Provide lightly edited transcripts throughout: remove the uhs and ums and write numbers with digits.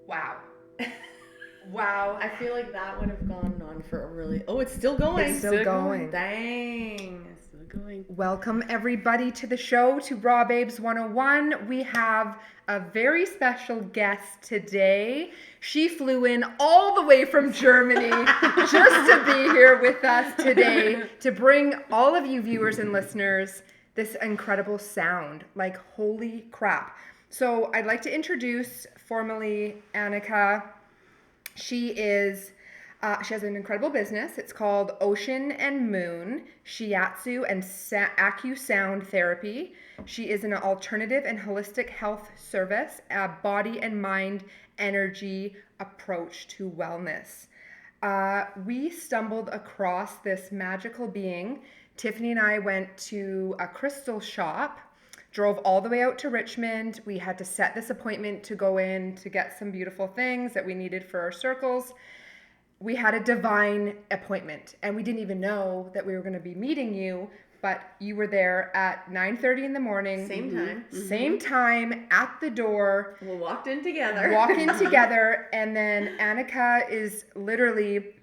Wow. Wow, I feel like that would have gone on for a really... Oh, it's still going. It's still going. Dang. It's still going. Welcome everybody to the show, to Raw Babes 101. We have a very special guest today. She flew in all the way from Germany just to be here with us today to bring all of you viewers and listeners this incredible sound. Like, holy crap. So I'd like to introduce formally Anika. She has an incredible business. It's called Ocean and Moon Shiatsu and Acu-Sound Therapy. She is an alternative and holistic health service, a body and mind energy approach to wellness. We stumbled across this magical being. Tiffany and I went to a crystal shop, drove all the way out to Richmond. We had to set this appointment to go in to get some beautiful things that we needed for our circles. We had a divine appointment, and we didn't even know that we were going to be meeting you, but you were there at 9:30 in the morning. Same time at the door. We walked in together. And then Anika is literally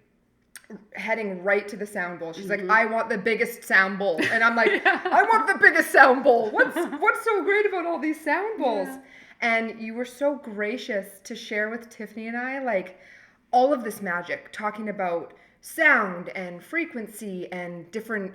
heading right to the sound bowl. She's like, I want the biggest sound bowl. And I'm like, I want the biggest sound bowl. What's so great about all these sound bowls? Yeah. And you were so gracious to share with Tiffany and I, like, all of this magic, talking about sound and frequency and different,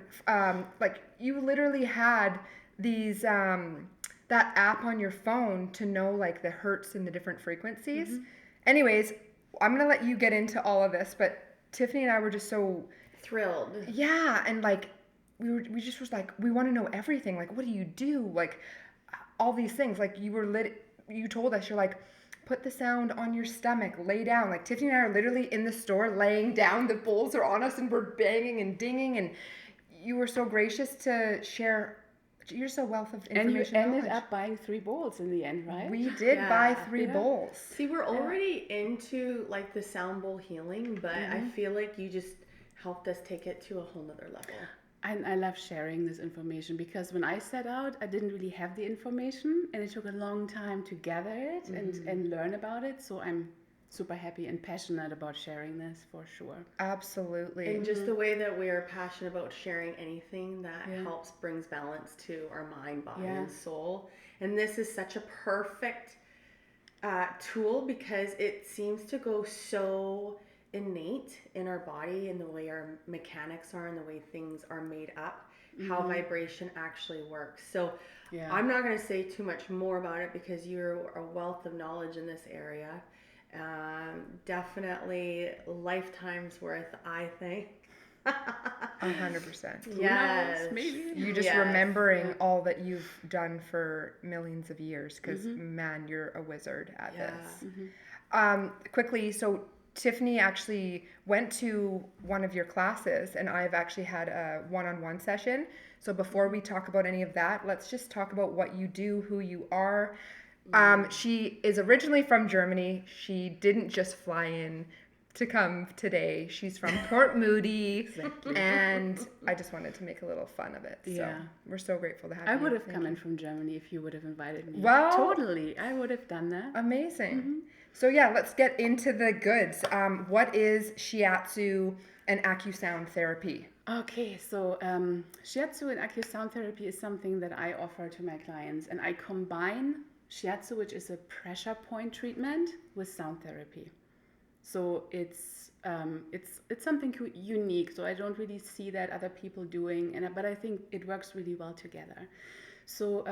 like, you literally had these, that app on your phone to know, like, the hertz and the different frequencies. Anyways, I'm going to let you get into all of this, but Tiffany and I were just so thrilled. Yeah, and like we just was like, we want to know everything. Like, what do you do? Like, all these things. Like, you told us, you're like, put the sound on your stomach, lay down. Like, Tiffany and I are literally in the store laying down. The bowls are on us and we're banging and dinging, and you were so gracious to share. You're just a wealth of information. And you ended up buying 3 bowls in the end, right? We did buy 3 bowls. See, we're already into like the sound bowl healing, but I feel like you just helped us take it to a whole nother level. And I love sharing this information because when I set out, I didn't really have the information, and it took a long time to gather it and learn about it. So I'm super happy and passionate about sharing this, for sure. Absolutely. And just the way that we are passionate about sharing anything that helps, brings balance to our mind, body, and soul. And this is such a perfect tool because it seems to go so innate in our body and the way our mechanics are and the way things are made up, how vibration actually works. So I'm not going to say too much more about it because you're a wealth of knowledge in this area. Definitely lifetimes worth, I think. 100%. Yes. Maybe. You just remembering all that you've done for millions of years, because man, you're a wizard at this. Quickly, so Tiffany actually went to one of your classes, and I've actually had a one-on-one session. So before we talk about any of that, let's just talk about what you do, who you are. She is originally from Germany. She didn't just fly in to come today. She's from Port Moody, and I just wanted to make a little fun of it. So we're so grateful to have you. I would have come in from Germany if you would have invited me. Well, totally, I would have done that. Amazing. So let's get into the goods. What is shiatsu and Acu-Sound therapy? Okay, so shiatsu and Acu-Sound therapy is something that I offer to my clients, and I combine shiatsu, which is a pressure point treatment, with sound therapy. So it's something unique. So I don't really see that other people doing, but I think it works really well together. So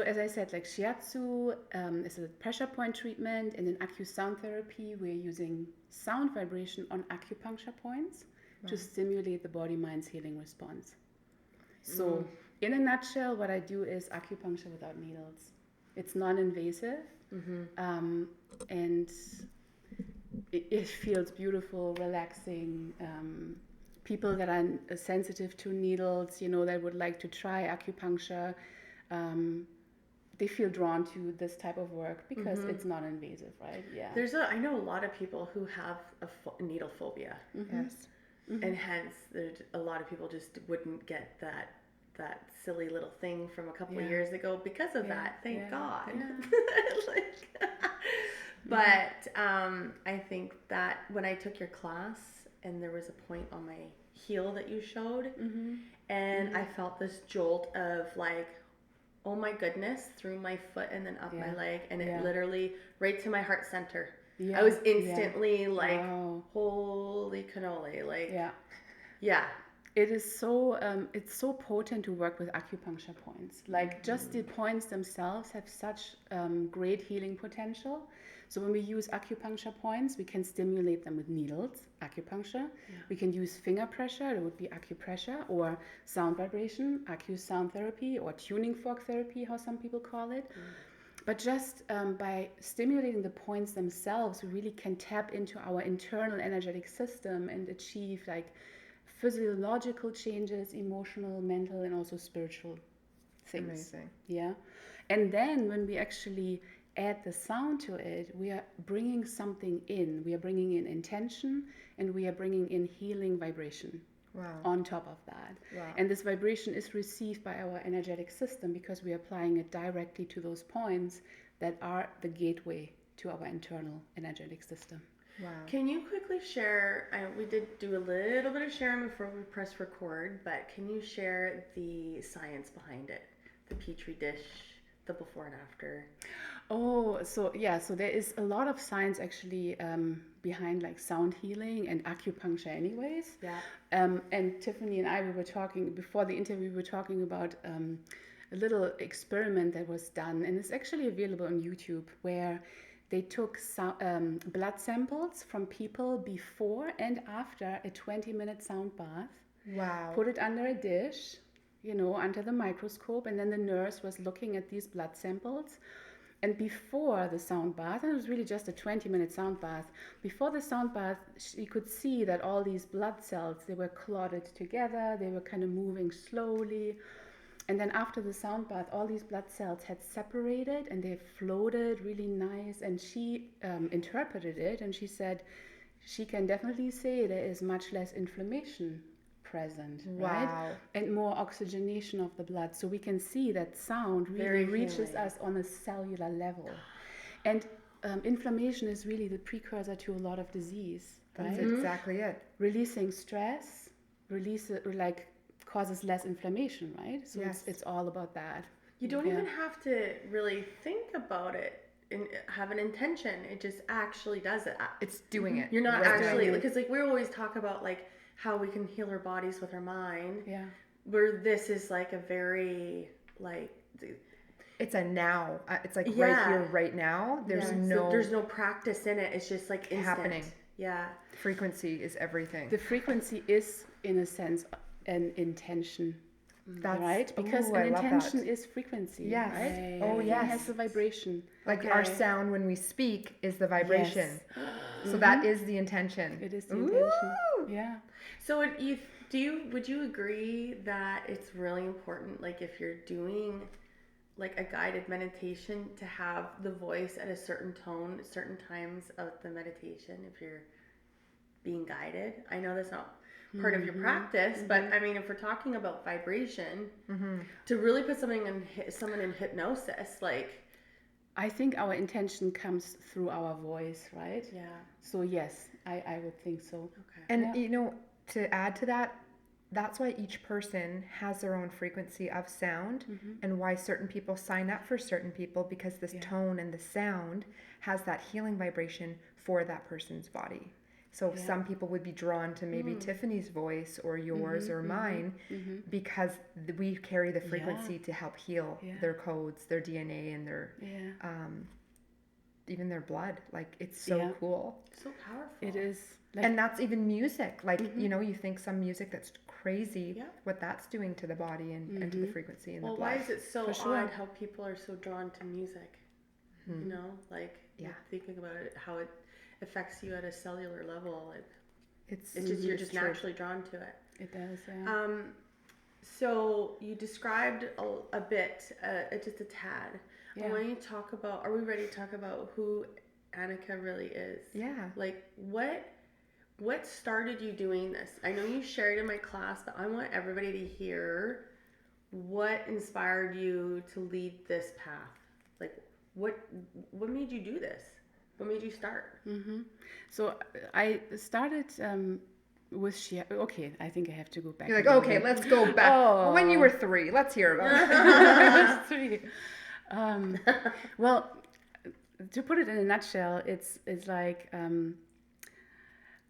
as I said, like shiatsu is a pressure point treatment, and in Acu-Sound therapy, we're using sound vibration on acupuncture points to stimulate the body-mind's healing response. So in a nutshell, what I do is acupuncture without needles. It's non-invasive, and it feels beautiful, relaxing. People that are sensitive to needles, that would like to try acupuncture, they feel drawn to this type of work because it's not invasive, right? Yeah. I know a lot of people who have a needle phobia. Yes. And hence, a lot of people just wouldn't get that silly little thing from a couple of years ago because of that. Thank God. Yeah. But I think that when I took your class and there was a point on my heel that you showed, and I felt this jolt of like, oh my goodness, through my foot and then up my leg, and it literally right to my heart center. Yeah. I was instantly like, wow. Holy cannoli, like, yeah. It is so, it's so potent to work with acupuncture points. Like just the points themselves have such great healing potential. So when we use acupuncture points, we can stimulate them with needles, acupuncture. Yeah. We can use finger pressure, it would be acupressure, or sound vibration, acu-sound therapy, or tuning fork therapy, how some people call it. But just by stimulating the points themselves, we really can tap into our internal energetic system and achieve like physiological changes, emotional, mental, and also spiritual things. Amazing. Yeah. And then when we actually add the sound to it, we are bringing something in. We are bringing in intention, and we are bringing in healing vibration. Wow. On top of that. Wow. And this vibration is received by our energetic system because we are applying it directly to those points that are the gateway to our internal energetic system. Wow. Can you quickly share, we did do a little bit of sharing before we press record, but can you share the science behind it? The Petri dish, the before and after? Oh, so there is a lot of science actually behind like sound healing and acupuncture anyways. Yeah. And Tiffany and I, we were talking, before the interview, we were talking about a little experiment that was done, and it's actually available on YouTube, where they took blood samples from people before and after a 20-minute sound bath. Wow. Put it under a dish, under the microscope, and then the nurse was looking at these blood samples. And before the sound bath, and it was really just a 20-minute sound bath, before the sound bath, she could see that all these blood cells, they were clotted together, they were kind of moving slowly. And then after the sound bath, all these blood cells had separated and they floated really nice. And she interpreted it, and she said she can definitely say there is much less inflammation present, right? And more oxygenation of the blood. So we can see that sound really reaches us on a cellular level. And inflammation is really the precursor to a lot of disease, right? That's exactly it. Releasing stress, causes less inflammation, right? So it's all about that. You don't even have to really think about it and have an intention. It just actually does it. It's doing it. You're not actually, because like we always talk about like how we can heal our bodies with our mind. Yeah. Where this is like a very like it's a now. It's like right here, right now. There's no practice in it. It's just like instant. Happening. Yeah. Frequency is everything. The frequency is, in a sense, an intention. That's right, because an intention is frequency. Yes. Right? Oh yes. It has the vibration. Like our sound when we speak is the vibration. Yes. So that is the intention. It is the intention. Yeah. So would you agree that it's really important, like if you're doing like a guided meditation, to have the voice at a certain tone at certain times of the meditation if you're being guided? I know that's not part of your practice, but I mean, if we're talking about vibration, to really put someone in hypnosis, like, I think our intention comes through our voice, right? Yeah. So yes, I would think so. Okay. And to add to that, that's why each person has their own frequency of sound, and why certain people sign up for certain people, because this tone and the sound has that healing vibration for that person's body. So some people would be drawn to maybe Tiffany's voice or yours or mine, because we carry the frequency to help heal their codes, their DNA, and their even their blood. Like, it's so cool. So powerful. It is. And that's even music. Like, you think some music that's crazy, what that's doing to the body and to the frequency in the blood. Why is it so odd how people are so drawn to music? you know, like thinking about it, how it affects you at a cellular level. Like, it's just, you're just naturally drawn to it. It does, yeah. So you described a bit, just a tad. Yeah. I want you to talk about, are we ready to talk about who Anika really is? Yeah. Like, what started you doing this? I know you shared in my class, but I want everybody to hear what inspired you to lead this path. Like, what made you do this? What made you start? So I started with shiatsu. Okay, I think I have to go back. You're like, okay, let's go back. Oh. When you were 3, let's hear about it. 3. Well, to put it in a nutshell, it's like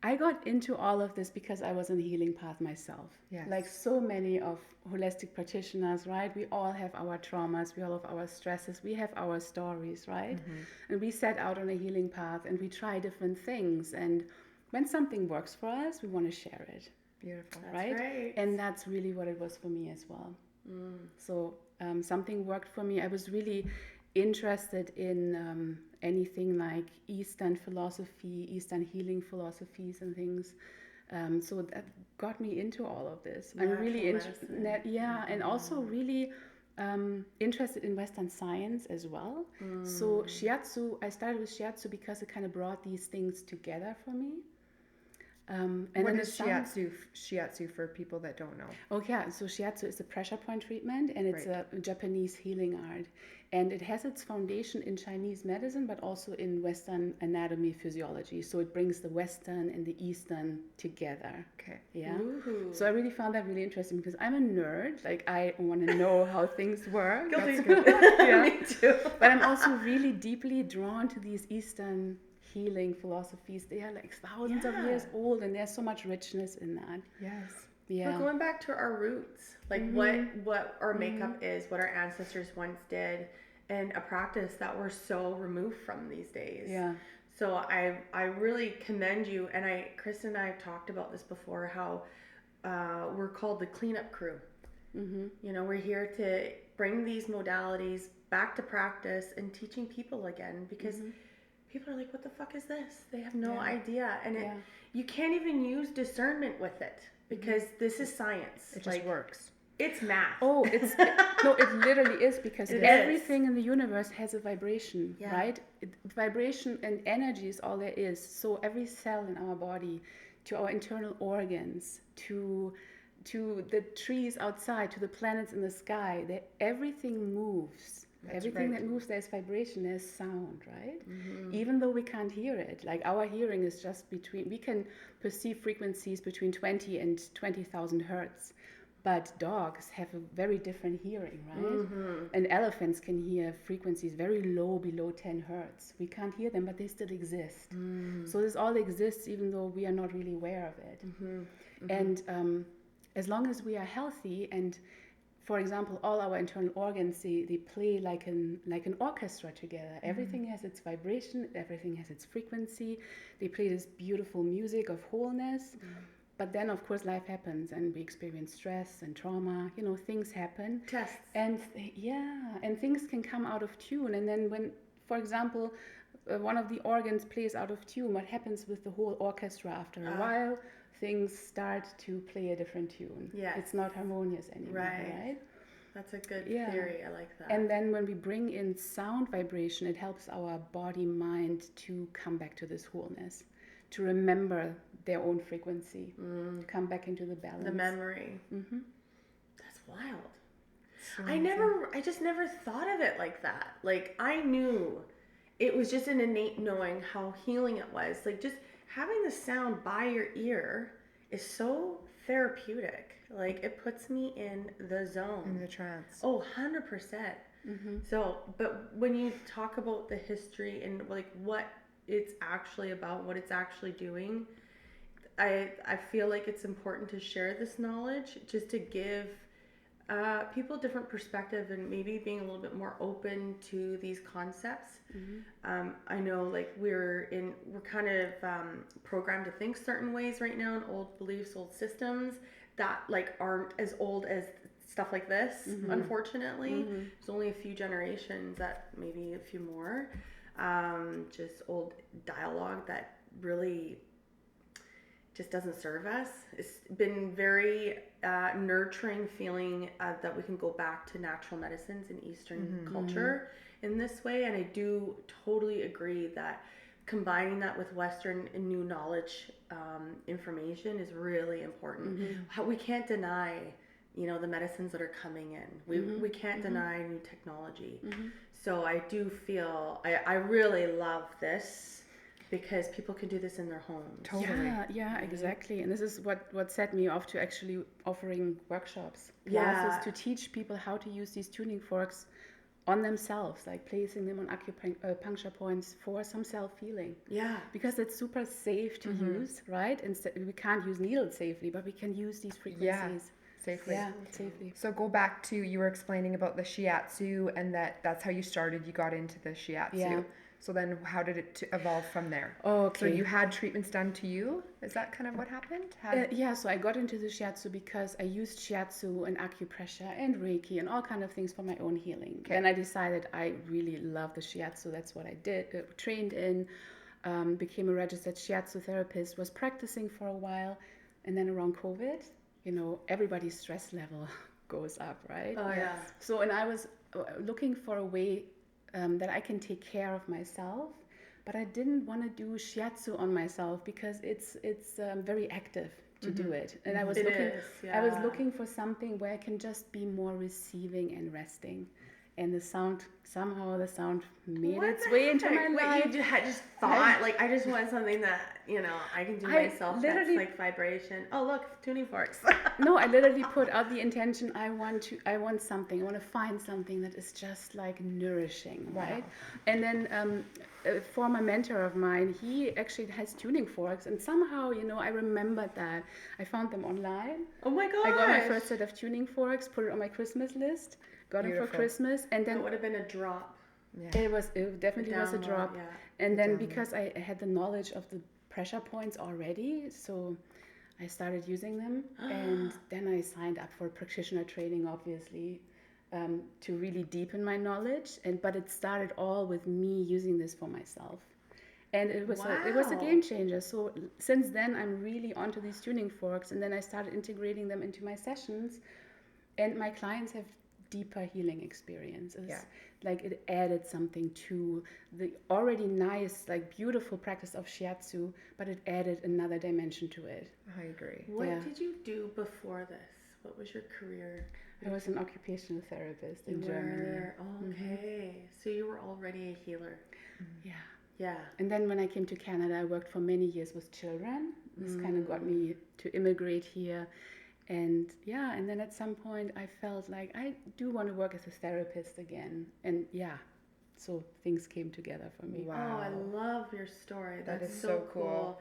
I got into all of this because I was on a healing path myself. Yes. Like so many of holistic practitioners, right? We all have our traumas, we all have our stresses, we have our stories, right? And we set out on a healing path and we try different things. And when something works for us, we want to share it. Beautiful. Right? That's right. And that's really what it was for me as well. So something worked for me. I was really interested in anything like Eastern philosophy, Eastern healing philosophies and things. So that got me into all of this. I'm really interested, and also really interested in Western science as well. So shiatsu, I started with shiatsu because it kind of brought these things together for me. And what is shiatsu for people that don't know? Oh yeah, so shiatsu is a pressure point treatment, and it's a Japanese healing art, and it has its foundation in Chinese medicine, but also in Western anatomy physiology. So it brings the Western and the Eastern together. Okay. Yeah. Ooh. So I really found that really interesting because I'm a nerd. Like I want to know how things work. Guilty. That's good. Yeah. Me too. But I'm also really deeply drawn to these Eastern healing philosophies. They are like thousands of years old, and there's so much richness in that. Yes. Yeah. We're going back to our roots, like what our makeup is, what our ancestors once did, and a practice that we're so removed from these days. Yeah. So I really commend you, and Kristen and I have talked about this before, how we're called the cleanup crew. You know, we're here to bring these modalities back to practice and teaching people again, because people are like, what the fuck is this? They have no idea. And you can't even use discernment with it because this is science. It just works. It's math. Oh, no, it literally is, because everything in the universe has a vibration, right? Vibration and energy is all there is. So every cell in our body, to our internal organs, to the trees outside, to the planets in the sky, everything moves. Everything that moves, there's vibration, there's sound, right? Even though we can't hear it. Like our hearing is just we can perceive frequencies between 20 and 20,000 hertz. But dogs have a very different hearing, right? And elephants can hear frequencies very low, below 10 hertz. We can't hear them, but they still exist. So this all exists even though we are not really aware of it. And as long as we are healthy, and for example, all our internal organs, they play like an orchestra together. Everything has its vibration, everything has its frequency. They play this beautiful music of wholeness. But then, of course, life happens, and we experience stress and trauma. You know, things happen. Tests. And and things can come out of tune. And then when, for example, one of the organs plays out of tune, what happens with the whole orchestra after a while? Things start to play a different tune. Yes. It's not harmonious anymore, right? That's a good theory. I like that. And then when we bring in sound vibration, it helps our body, mind to come back to this wholeness, to remember their own frequency, to come back into the balance. The memory. That's wild. So I just never thought of it like that. Like, I knew it was just an innate knowing how healing it was. Like, just having the sound by your ear is so therapeutic. Like, it puts me in the zone. in the trance. Oh, 100%. So, but when you talk about the history and like what it's actually about, what it's actually doing, I feel like it's important to share this knowledge just to give people a different perspective and maybe being a little bit more open to these concepts. I know, like, we're kind of programmed to think certain ways right now, in old beliefs, old systems that like aren't as old as stuff like this, unfortunately. There's only a few generations, that maybe a few more, just old dialogue that really just doesn't serve us. It's been very nurturing feeling that we can go back to natural medicines in Eastern culture in this way. And I do totally agree that combining that with Western and new knowledge information is really important. We can't deny, the medicines that are coming in. We can't deny new technology. So I do feel, I really love this, because people can do this in their homes. Totally. Yeah, exactly. And this is what set me off to actually offering workshops, classes, to teach people how to use these tuning forks on themselves, like placing them on acupuncture points for some self-healing. Yeah. Because it's super safe to use, right? Instead, we can't use needles safely, but we can use these frequencies. Safely. Yeah, safely. So go back to, you were explaining about the shiatsu, and that's how you started. You got into the shiatsu. Yeah. So then how did it evolve from there? Okay. So you had treatments done to you? Is that kind of what happened? So I got into the shiatsu because I used shiatsu and acupressure and Reiki and all kind of things for my own healing. Okay. Then I decided I really love the shiatsu. That's what I did, trained in, became a registered shiatsu therapist, was practicing for a while. And then around COVID, everybody's stress level goes up, right? Oh, yeah. So, and I was looking for a way that I can take care of myself, but I didn't want to do shiatsu on myself because it's very active to do it. And I was looking for something where I can just be more receiving and resting. And the sound made its way into my life. You just thought, I just want something that, I can do myself, that's like vibration. Oh, look, tuning forks. No, I literally put out the intention, I want to find something that is just like nourishing, right? And then a former mentor of mine, he actually has tuning forks, and somehow, I remembered that. I found them online. Oh my gosh. I got my first set of tuning forks, put it on my Christmas list, got it for Christmas, and then it would have been a drop. Yeah. It definitely was a drop. Yeah. And then because I had the knowledge of the pressure points already, so I started using them. And then I signed up for practitioner training, obviously, to really deepen my knowledge. But it started all with me using this for myself. And it was a game changer. So since then, I'm really onto these tuning forks. And then I started integrating them into my sessions. And my clients have deeper healing experiences. Yeah. Like it added something to the already nice, beautiful practice of shiatsu, but it added another dimension to it. I agree. What did you do before this? What was your career? I was an occupational therapist in Germany. Okay. So you were already a healer. Yeah. Yeah. And then when I came to Canada, I worked for many years with children. This kind of got me to immigrate here. And then at some point I felt like I do want to work as a therapist again. And so things came together for me. Wow. Oh, I love your story. That is so cool.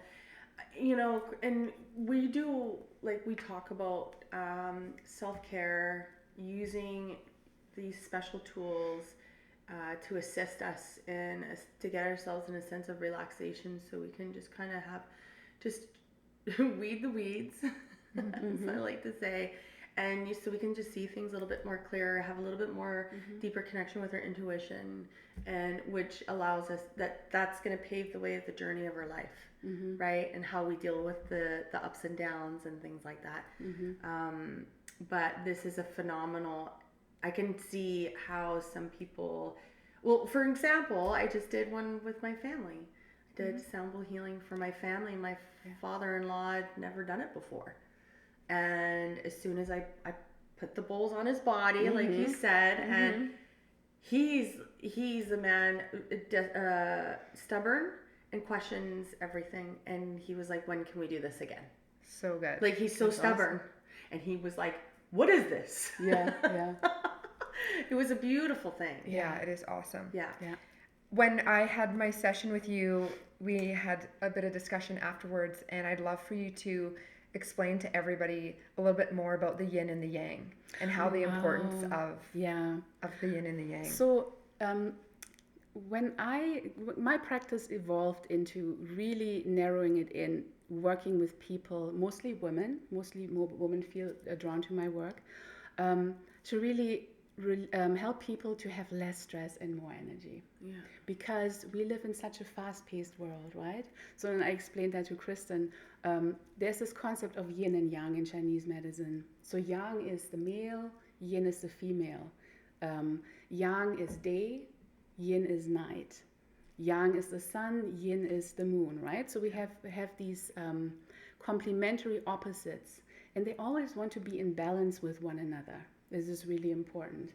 And we do, we talk about self-care, using these special tools to assist us to get ourselves in a sense of relaxation, so we can just kind of have, just weed the weeds. That's what I like to say. And so we can just see things a little bit more clear, have a little bit more deeper connection with our intuition, and which allows us that's going to pave the way of the journey of our life, right? And how we deal with the ups and downs and things like that. But this is a phenomenal, I can see how some people, well, for example, I just did one with my family. I did sound bowl healing for my family. My father-in-law had never done it before. And as soon as I put the bowls on his body, like you said, and he's a man stubborn and questions everything. And he was like, "When can we do this again?" So good. Like, he's so stubborn. Awesome. And he was like, "What is this?" Yeah. It was a beautiful thing. Yeah, it is awesome. Yeah. When I had my session with you, we had a bit of discussion afterwards, and I'd love for you to explain to everybody a little bit more about the yin and the yang, and how the importance of the yin and the yang. So when my practice evolved into really narrowing it in, working with people, mostly women feel drawn to my work, to really help people to have less stress and more energy. Yeah. Because we live in such a fast-paced world, right? So, and I explained that to Kristen. There's this concept of yin and yang in Chinese medicine. So yang is the male, yin is the female. Yang is day, yin is night. Yang is the sun, yin is the moon, right? So we have these complementary opposites, and they always want to be in balance with one another. This is really important.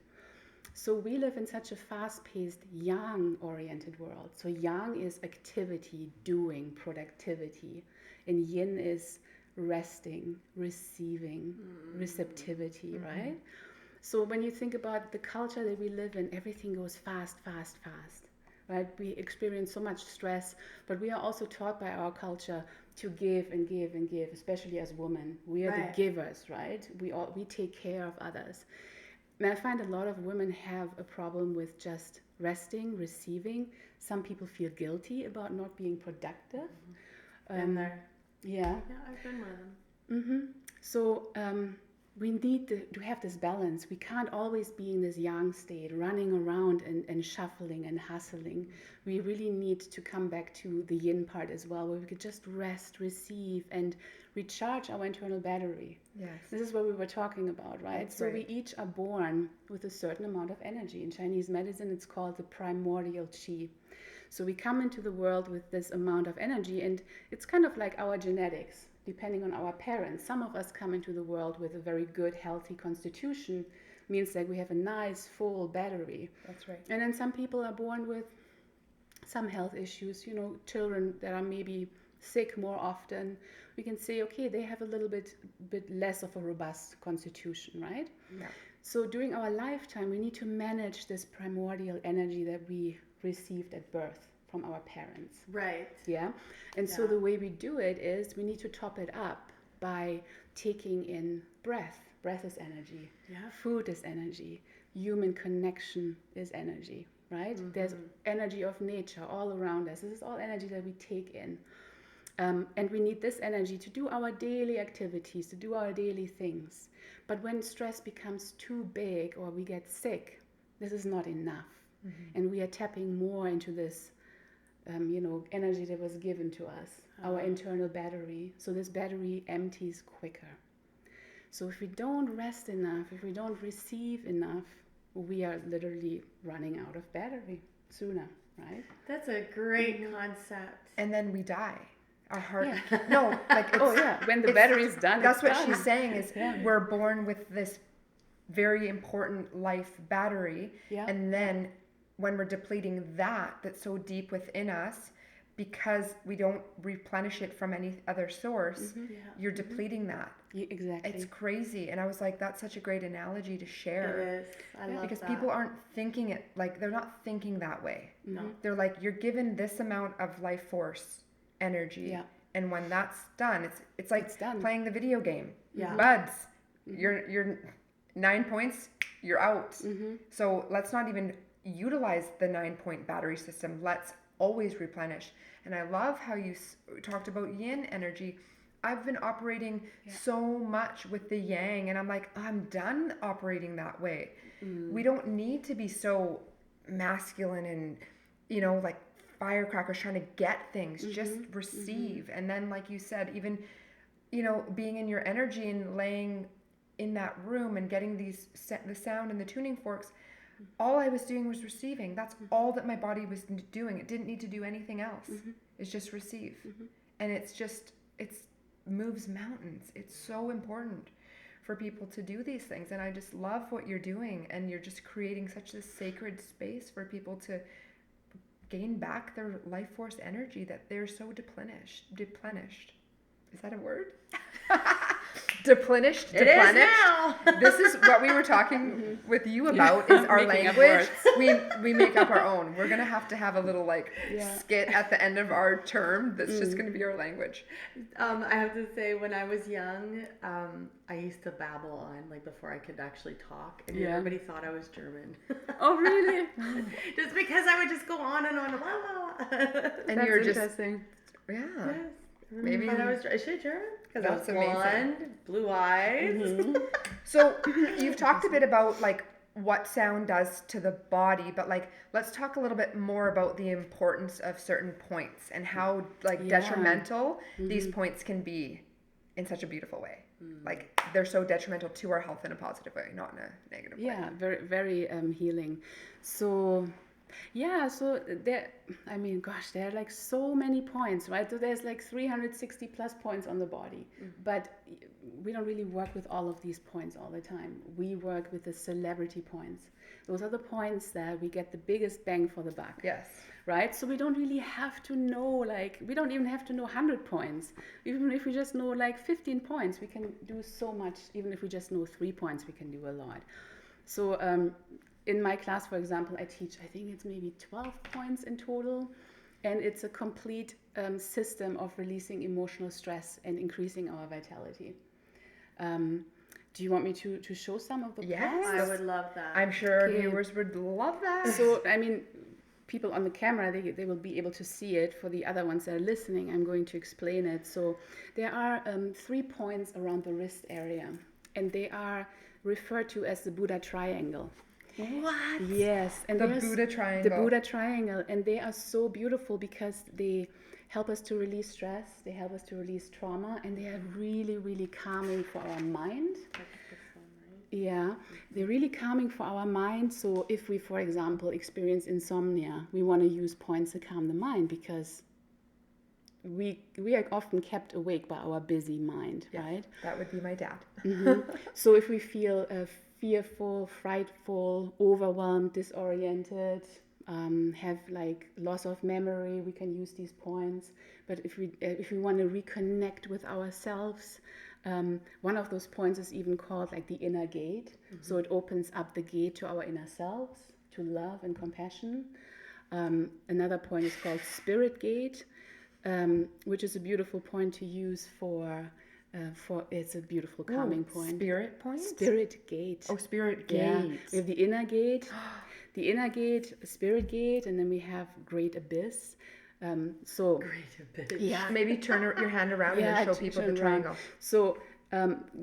So we live in such a fast-paced, yang-oriented world. So yang is activity, doing, productivity, and yin is resting, receiving, receptivity, right? So when you think about the culture that we live in, everything goes fast, fast, fast, right? We experience so much stress, but we are also taught by our culture to give and give and give, especially as women. We are the givers, right? We take care of others. And I find a lot of women have a problem with just resting, receiving. Some people feel guilty about not being productive. Yeah, Yeah. I've been one of them. So we need to have this balance. We can't always be in this yang state, running around and shuffling and hustling. We really need to come back to the yin part as well, where we could just rest, receive, and recharge our internal battery. Yes. This is what we were talking about, right? That's so right. we each are born with a certain amount of energy. In Chinese medicine, it's called the primordial qi. So we come into the world with this amount of energy, and it's kind of like our genetics, depending on our parents. Some of us come into the world with a very good, healthy constitution, means that we have a nice, full battery. That's right. And then some people are born with some health issues, children that are maybe sick more often. We can say, okay, they have a little bit less of a robust constitution, right? Yeah. So during our lifetime, we need to manage this primordial energy that we received at birth from our parents. Right. Yeah. And so the way we do it is we need to top it up by taking in breath. Breath is energy. Yeah. Food is energy. Human connection is energy, right? There's energy of nature all around us. This is all energy that we take in. And we need this energy to do our daily activities, to do our daily things. But when stress becomes too big or we get sick, this is not enough. And we are tapping more into this, energy that was given to us, our internal battery. So this battery empties quicker. So if we don't rest enough, if we don't receive enough, we are literally running out of battery sooner, right? That's a great concept. And then we die. Our heart. No, like it's, when the battery's done. That's what done. she's saying is we're born with this very important life battery, and then when we're depleting that's so deep within us, because we don't replenish it from any other source, you're depleting that. Exactly. It's crazy. And I was like, that's such a great analogy to share. It is. I love because that. people aren't thinking it, like they're not thinking that way. No. They're like, you're given this amount of life force energy, and when that's done, it's like it's done. Playing the video game. Yeah. Buds, you're 9 points, you're out. So let's not even utilize the 9-point battery system. Let's always replenish. And I love how you talked about yin energy. I've been operating so much with the yang, and I'm like, I'm done operating that way. We don't need to be so masculine and like firecrackers trying to get things. Just receive. And then, like you said, even being in your energy and laying in that room and getting the sound and the tuning forks, all I was doing was receiving. That's all that my body was doing. It didn't need to do anything else. It's just receive. And it moves mountains. It's so important for people to do these things. And I just love what you're doing. And you're just creating such a sacred space for people to gain back their life force energy that they're so deplenished. Is that a word? Deplenished. It is now. This is what we were talking with you about, is our language. We make up our own. We're going to have a little skit at the end of our term that's just going to be our language. I have to say, when I was young, I used to babble on before I could actually talk, and everybody thought I was German. Oh, really? Just because I would just go on and on. Blah, blah, blah. And That's you're just interesting. yeah. Yes. Maybe I was. Is she German? Because I was That's amazing. blonde, blue eyes. So you've talked a bit about like what sound does to the body, but like let's talk a little bit more about the importance of certain points and how like detrimental these points can be in such a beautiful way. Like they're so detrimental to our health in a positive way, not in a negative way. Yeah, very, very healing. So, yeah, so there, I mean, gosh, there are like so many points, right? So there's like 360 plus points on the body, but we don't really work with all of these points all the time. We work with the celebrity points. Those are the points that we get the biggest bang for the buck. Yes. Right? So we don't really have to know, like, we don't even have to know 100 points. Even if we just know like 15 points, we can do so much. Even if we just know 3 points, we can do a lot. So in my class, for example, I teach, I think it's maybe 12 points in total. And it's a complete system of releasing emotional stress and increasing our vitality. Do you want me to show some of the points? I would love that. I'm sure our viewers would love that. So, I mean, people on the camera, they will be able to see it. For the other ones that are listening, I'm going to explain it. So there are 3 points around the wrist area, and they are referred to as the Buddha triangle. What? Yes. And the Buddha triangle. The Buddha triangle. And they are so beautiful because they help us to release stress, they help us to release trauma, and they are really, really calming for our mind. Yeah, they're really calming for our mind. So if we, for example, experience insomnia, we want to use points to calm the mind because we are often kept awake by our busy mind, right? That would be my dad. So if we feel fearful, frightful, overwhelmed, disoriented, have like loss of memory, we can use these points. But if we want to reconnect with ourselves, one of those points is even called like the inner gate. So it opens up the gate to our inner selves, to love and compassion. Another point is called spirit gate, which is a beautiful point to use for it's a beautiful calming point. Spirit point? Spirit gate. Oh, spirit gate. Yeah. We have the inner gate, spirit gate, and then we have great abyss. Great abyss. Yeah. Maybe turn your hand around and show people the triangle. So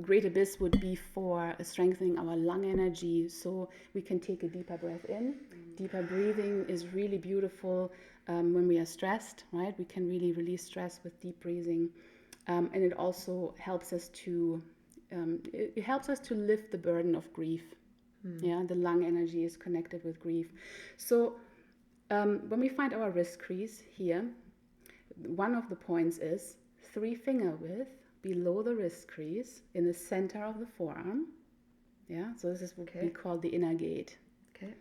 great abyss would be for strengthening our lung energy, so we can take a deeper breath in. Deeper breathing is really beautiful when we are stressed, right? We can really release stress with deep breathing, and it also helps us to lift the burden of grief. Yeah, the lung energy is connected with grief. So when we find our wrist crease here, one of the points is 3-finger width below the wrist crease in the center of the forearm. Yeah, so this is what we call the inner gate. Okay.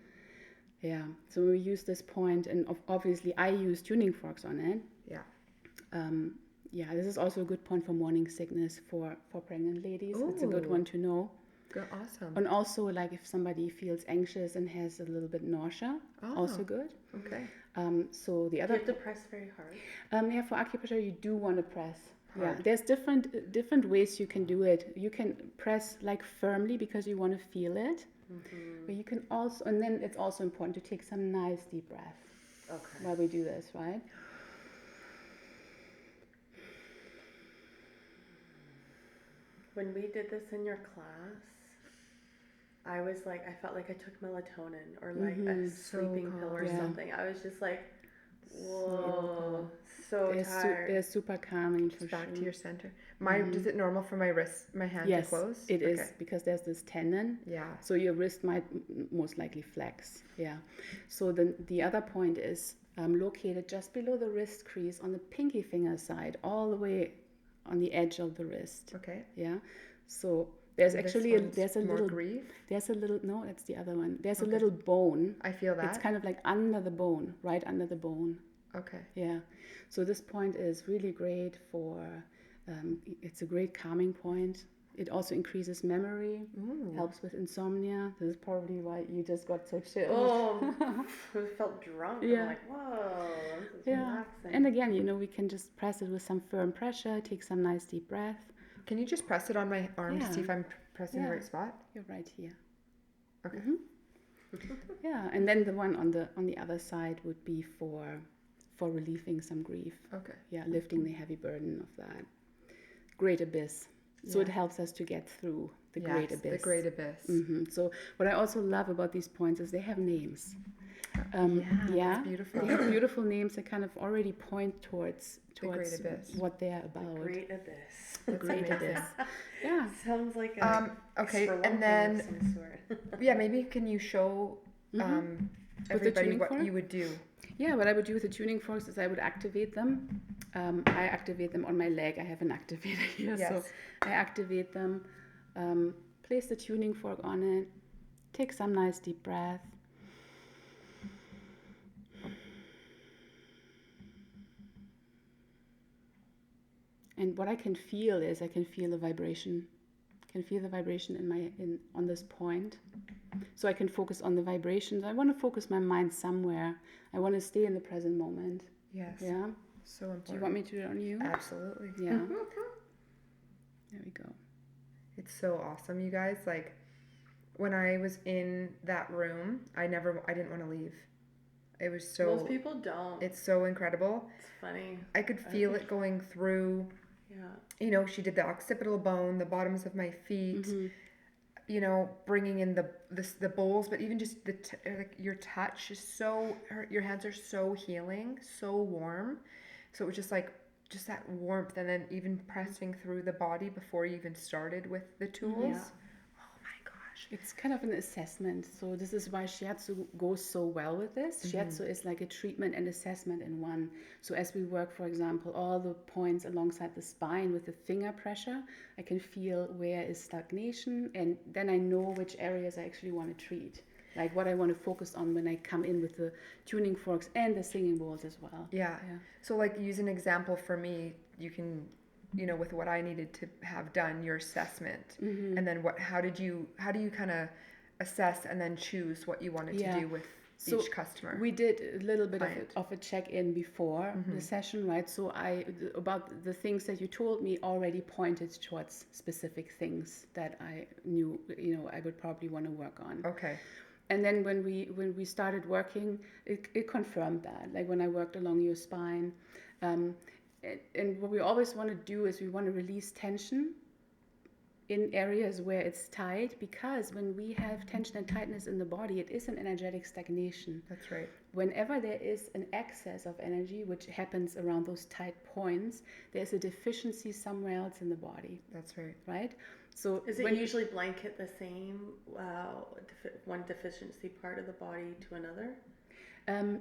Yeah, so we use this point, and obviously I use tuning forks on it. Yeah. Yeah, this is also a good point for morning sickness for pregnant ladies. Ooh. It's a good one to know. Good, awesome. And also, like if somebody feels anxious and has a little bit nausea, also good. Okay. So the other. Do you have to press very hard? Yeah, for acupressure you do want to press. Hard. Yeah, there's different ways you can do it. You can press like firmly because you want to feel it, but you can also, and then it's also important to take some nice deep breath. Okay. While we do this, right? When we did this in your class, I was like, I felt like I took melatonin or like a sleeping pill or something. I was just like, whoa, so tired. They're super calming for sure. Back to your center. Is it normal for my hand to close? Yes, it is, because there's this tendon. Yeah. So your wrist might most likely flex. Yeah. So then the other point is located just below the wrist crease on the pinky finger side, all the way on the edge of the wrist. Okay. Yeah. So there's actually that's no, that's the other one. There's a little bone. I feel that. It's kind of like under the bone, right under the bone. Okay. Yeah. So this point is really great for, it's a great calming point. It also increases memory, helps with insomnia. This is probably why you just got so chilled. Oh, I felt drunk. Yeah. I'm like, whoa, this is relaxing. And again, we can just press it with some firm pressure, take some nice deep breath. Can you just press it on my arm to see if I'm pressing the right spot? You're right here. Okay. Yeah, and then the one on the other side would be for relieving some grief. Okay. Yeah, lifting the heavy burden of that. Great abyss. So it helps us to get through the great abyss. The great abyss. So what I also love about these points is they have names. It's beautiful. They have beautiful names that kind of already point towards the great abyss. what they're about. The great abyss. The great abyss. Yeah. Sounds like a okay, and then of some sort. Maybe can you show everybody what you would do? Yeah, what I would do with the tuning forks is I would activate them. I activate them on my leg. I have an activator here, so I activate them. Place the tuning fork on it. Take some nice deep breath. And what I can feel is I can feel the vibration. I can feel the vibration on this point. So I can focus on the vibrations. I want to focus my mind somewhere. I want to stay in the present moment. Yes. Yeah. So important. Do you want me to do it on you? Absolutely. Yeah. There we go. It's so awesome, you guys. Like when I was in that room, I didn't want to leave. It was so. Most people don't. It's so incredible. It's funny. I could feel it going through. Yeah. You know, she did the occipital bone, the bottoms of my feet. You know, bringing in the bowls, but even just like your touch is so. Your hands are so healing, so warm. So it was just that warmth, and then even pressing through the body before you even started with the tools. Yeah. Oh my gosh. It's kind of an assessment. So this is why shiatsu goes so well with this. Shiatsu is like a treatment and assessment in one. So as we work, for example, all the points alongside the spine with the finger pressure, I can feel where is stagnation, and then I know which areas I actually want to treat. Like what I want to focus on when I come in with the tuning forks and the singing bowls as well. Yeah. So like use an example for me. You can, you know, with what I needed to have done, your assessment, and then how do you kind of assess and then choose what you wanted to do with each customer? We did a little bit of a check-in before the session, right? So about the things that you told me already pointed towards specific things that I knew, you know, I would probably want to work on. Okay. And then when we started working, it confirmed that. Like when I worked along your spine, and what we always want to do is we want to release tension in areas where it's tight, because when we have tension and tightness in the body, it is an energetic stagnation. That's right. Whenever there is an excess of energy, which happens around those tight points, there's a deficiency somewhere else in the body. That's right. Right? So is it usually blanket the same one deficiency part of the body to another?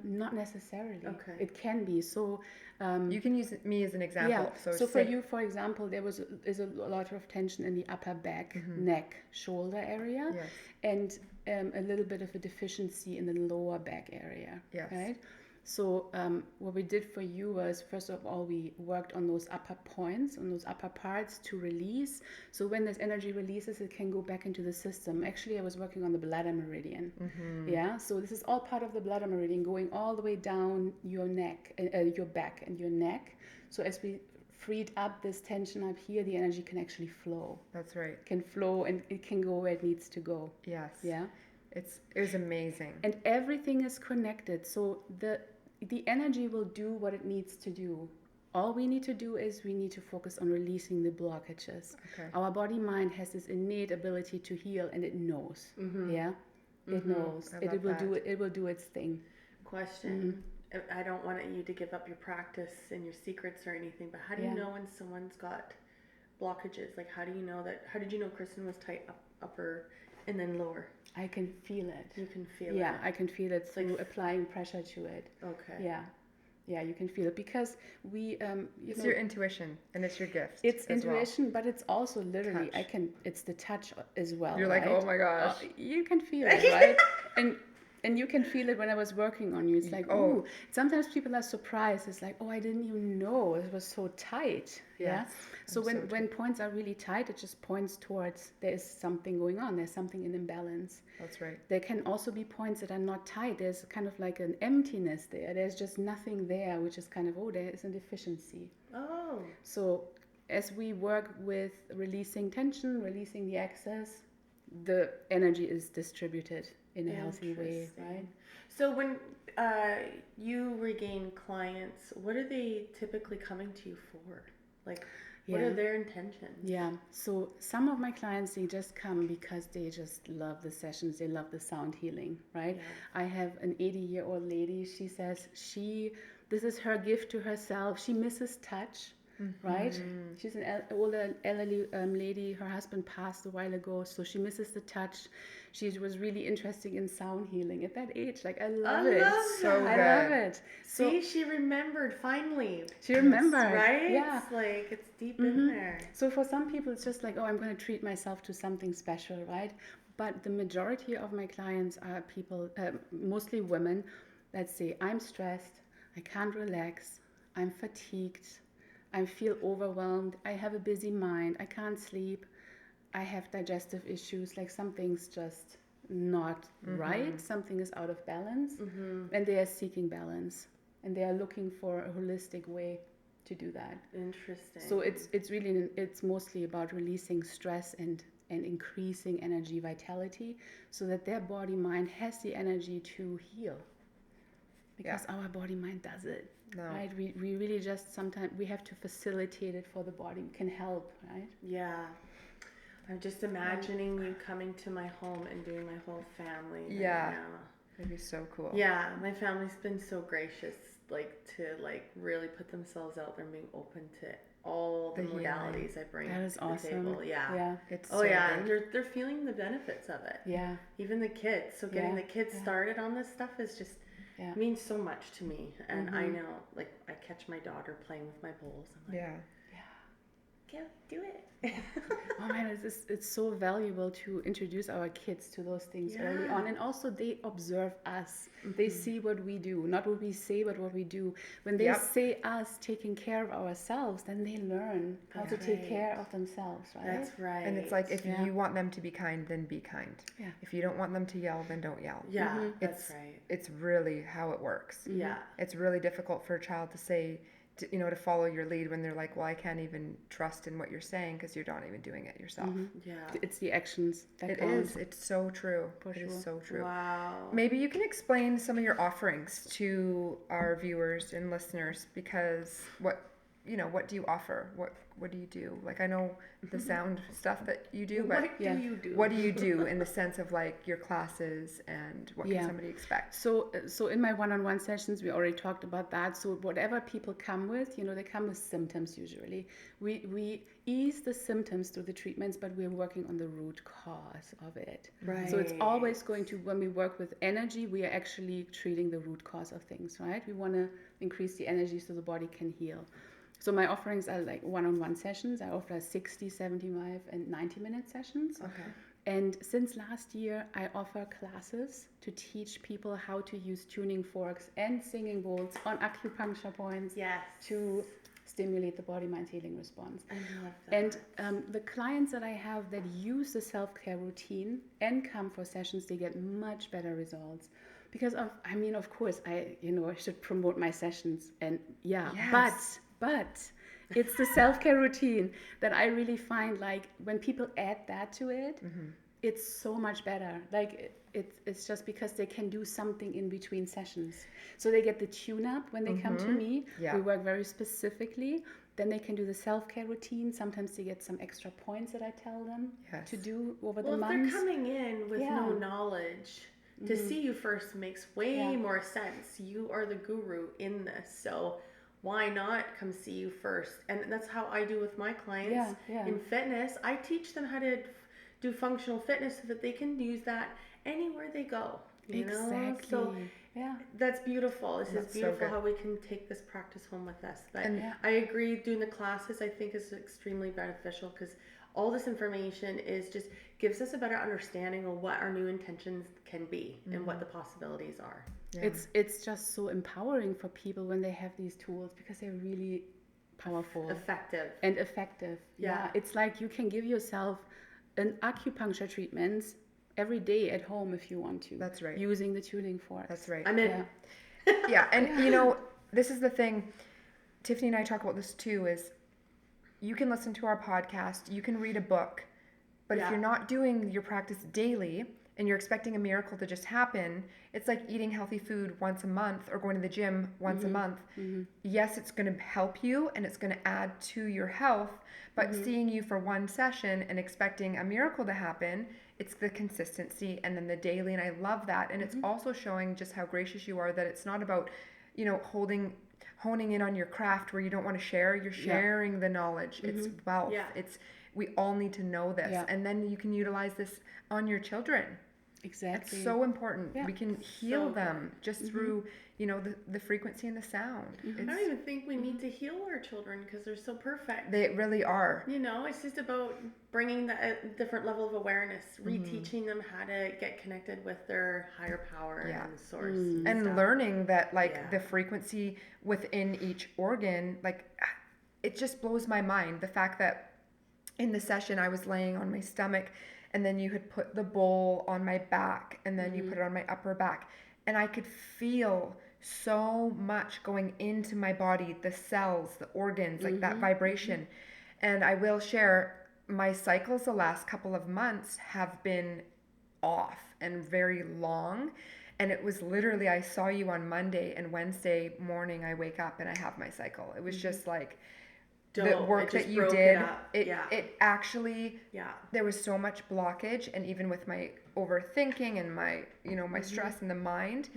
Not necessarily. Okay. It can be. So you can use me as an example. Yeah. So for you, for example, is a lot of tension in the upper back, neck, shoulder area, and a little bit of a deficiency in the lower back area. Yes. Right. So what we did for you was, first of all, we worked on those upper points, on those upper parts to release. So when this energy releases, it can go back into the system. Actually, I was working on the bladder meridian. Yeah. So this is all part of the bladder meridian, going all the way down your neck, your back and your neck. So as we freed up this tension up here, the energy can actually flow. That's right. It can flow and it can go where it needs to go. Yes. Yeah. It was amazing. And everything is connected. So the energy will do what it needs to do. All we need to do is we need to focus on releasing the blockages. Okay. Our body mind has this innate ability to heal, and it knows. Yeah, it knows. It will do its thing. Question. I don't want you to give up your practice and your secrets or anything, but how do you know when someone's got blockages? Like how do you know that? How did you know Kristen was tight upper and then lower? I can feel it. You can feel it. Yeah, I can feel it through applying pressure to it. Okay. Yeah, you can feel it because we. It's your intuition and it's your gift. It's intuition, but it's also literally touch. It's the touch as well. You're right? like, oh my gosh. You can feel it, right? And you can feel it when I was working on you. It's like, oh, sometimes people are surprised. It's like, oh, I didn't even know it was so tight. Yes, So when points are really tight, it just points towards there is something going on. There's something in imbalance. That's right. There can also be points that are not tight. There's kind of like an emptiness there. There's just nothing there, which is kind of, there is a deficiency. Oh. So as we work with releasing tension, releasing the excess, the energy is distributed in a healthy way, right? So when you regain clients, what are they typically coming to you for? Like, what are their intentions? Yeah. So some of my clients, they just come because they just love the sessions. They love the sound healing, right? Yeah. I have an 80-year-old lady. She says this is her gift to herself. She misses touch. Right? She's an older elderly lady. Her husband passed a while ago, so she misses the touch. She was really interested in sound healing at that age. Like, I love it. So good. I love it. See, she remembered finally. She remembered. Right? Yeah. It's like, it's deep in there. So for some people, it's just like, oh, I'm going to treat myself to something special, right? But the majority of my clients are people, mostly women, that say, I'm stressed, I can't relax, I'm fatigued, I feel overwhelmed, I have a busy mind, I can't sleep, I have digestive issues, like something's just not right, something is out of balance, and they are seeking balance, and they are looking for a holistic way to do that. Interesting. So it's mostly about releasing stress and increasing energy vitality so that their body mind has the energy to heal. Because our body mind does it. No. Right? We really just sometimes we have to facilitate it for the body. We can help, right? Yeah. I'm just imagining you coming to my home and doing my whole family. Yeah. Right now. That'd be so cool. Yeah, my family's been so gracious, to really put themselves out there and being open to all the modalities I bring to the table. Yeah. Yeah. It's so good. And they're feeling the benefits of it. Yeah. Even the kids. So getting the kids started on this stuff is just means so much to me. And I know, I catch my daughter playing with my bowls. I'm like, go do it. Oh man, it's so valuable to introduce our kids to those things early on, and also they observe us. They see what we do, not what we say, but what we do. When they see us taking care of ourselves, then they learn how to take care of themselves, right? That's right. And it's like, if you want them to be kind, then be kind. Yeah. If you don't want them to yell, then don't yell. Yeah, that's right. It's really how it works. Yeah. It's really difficult for a child to say, to follow your lead when they're like, well, I can't even trust in what you're saying because you're not even doing it yourself. Yeah. It's the actions that count. It is. It's so true. It is so true. Wow. Maybe you can explain some of your offerings to our viewers and listeners, because what do you offer? What do you do? Like, I know the sound stuff that you do, but what do you do in the sense of like your classes, and what can somebody expect? So in my one-on-one sessions, we already talked about that. So whatever people come with, they come with symptoms usually. We ease the symptoms through the treatments, but we're working on the root cause of it. Right. So it's always going to, when we work with energy, we are actually treating the root cause of things, right? We want to increase the energy so the body can heal. So my offerings are like one-on-one sessions. I offer 60, 75, and 90-minute sessions. Okay. And since last year, I offer classes to teach people how to use tuning forks and singing bowls on acupuncture points to stimulate the body-mind healing response. I love that. And the clients that I have that use the self-care routine and come for sessions, they get much better results. Because of course, I should promote my sessions, and but it's the self-care routine that I really find, like, when people add that to it, it's so much better. Like, it's just because they can do something in between sessions. So they get the tune-up when they come to me. Yeah. We work very specifically. Then they can do the self-care routine. Sometimes they get some extra points that I tell them to do over the months. Well, if they're coming in with no knowledge, to see you first makes way more sense. You are the guru in this, so why not come see you first? And that's how I do with my clients in fitness. I teach them how to do functional fitness so that they can use that anywhere they go. You know? So that's beautiful. This is beautiful how we can take this practice home with us. But I agree, doing the classes I think is extremely beneficial, because all this information gives us a better understanding of what our new intentions can be and what the possibilities are. Yeah. It's just so empowering for people when they have these tools, because they're really powerful, effective. Yeah, it's like you can give yourself an acupuncture treatment every day at home if you want to. That's right. Using the tuning forks. That's right. I'm in. Yeah, and this is the thing. Tiffany and I talk about this too. Is you can listen to our podcast, you can read a book, but if you're not doing your practice daily, and you're expecting a miracle to just happen, it's like eating healthy food once a month or going to the gym once a month. Yes, it's going to help you and it's going to add to your health, but seeing you for one session and expecting a miracle to happen, it's the consistency and then the daily, and I love that. And it's also showing just how gracious you are, that it's not about, you know, honing in on your craft where you don't want to share. You're sharing the knowledge. It's wealth. It's, we all need to know this, and then you can utilize this on your children. Exactly. It's so important. We can heal them just through, you know, the frequency and the sound. I don't even think we need to heal our children because they're so perfect. They really are. You know, it's just about bringing a different level of awareness, reteaching them how to get connected with their higher power and source. And learning that, like, the frequency within each organ, like, it just blows my mind. The fact that in the session I was laying on my stomach, and then you had put the bowl on my back, and then you put it on my upper back, and I could feel so much going into my body, the cells, the organs, like that vibration. And I will share, my cycles the last couple of months have been off and very long, and it was literally, I saw you on Monday, and Wednesday morning I wake up and I have my cycle. It was just like, the work that you did, it actually, there was so much blockage, and even with my overthinking and my, you know, my stress in the mind,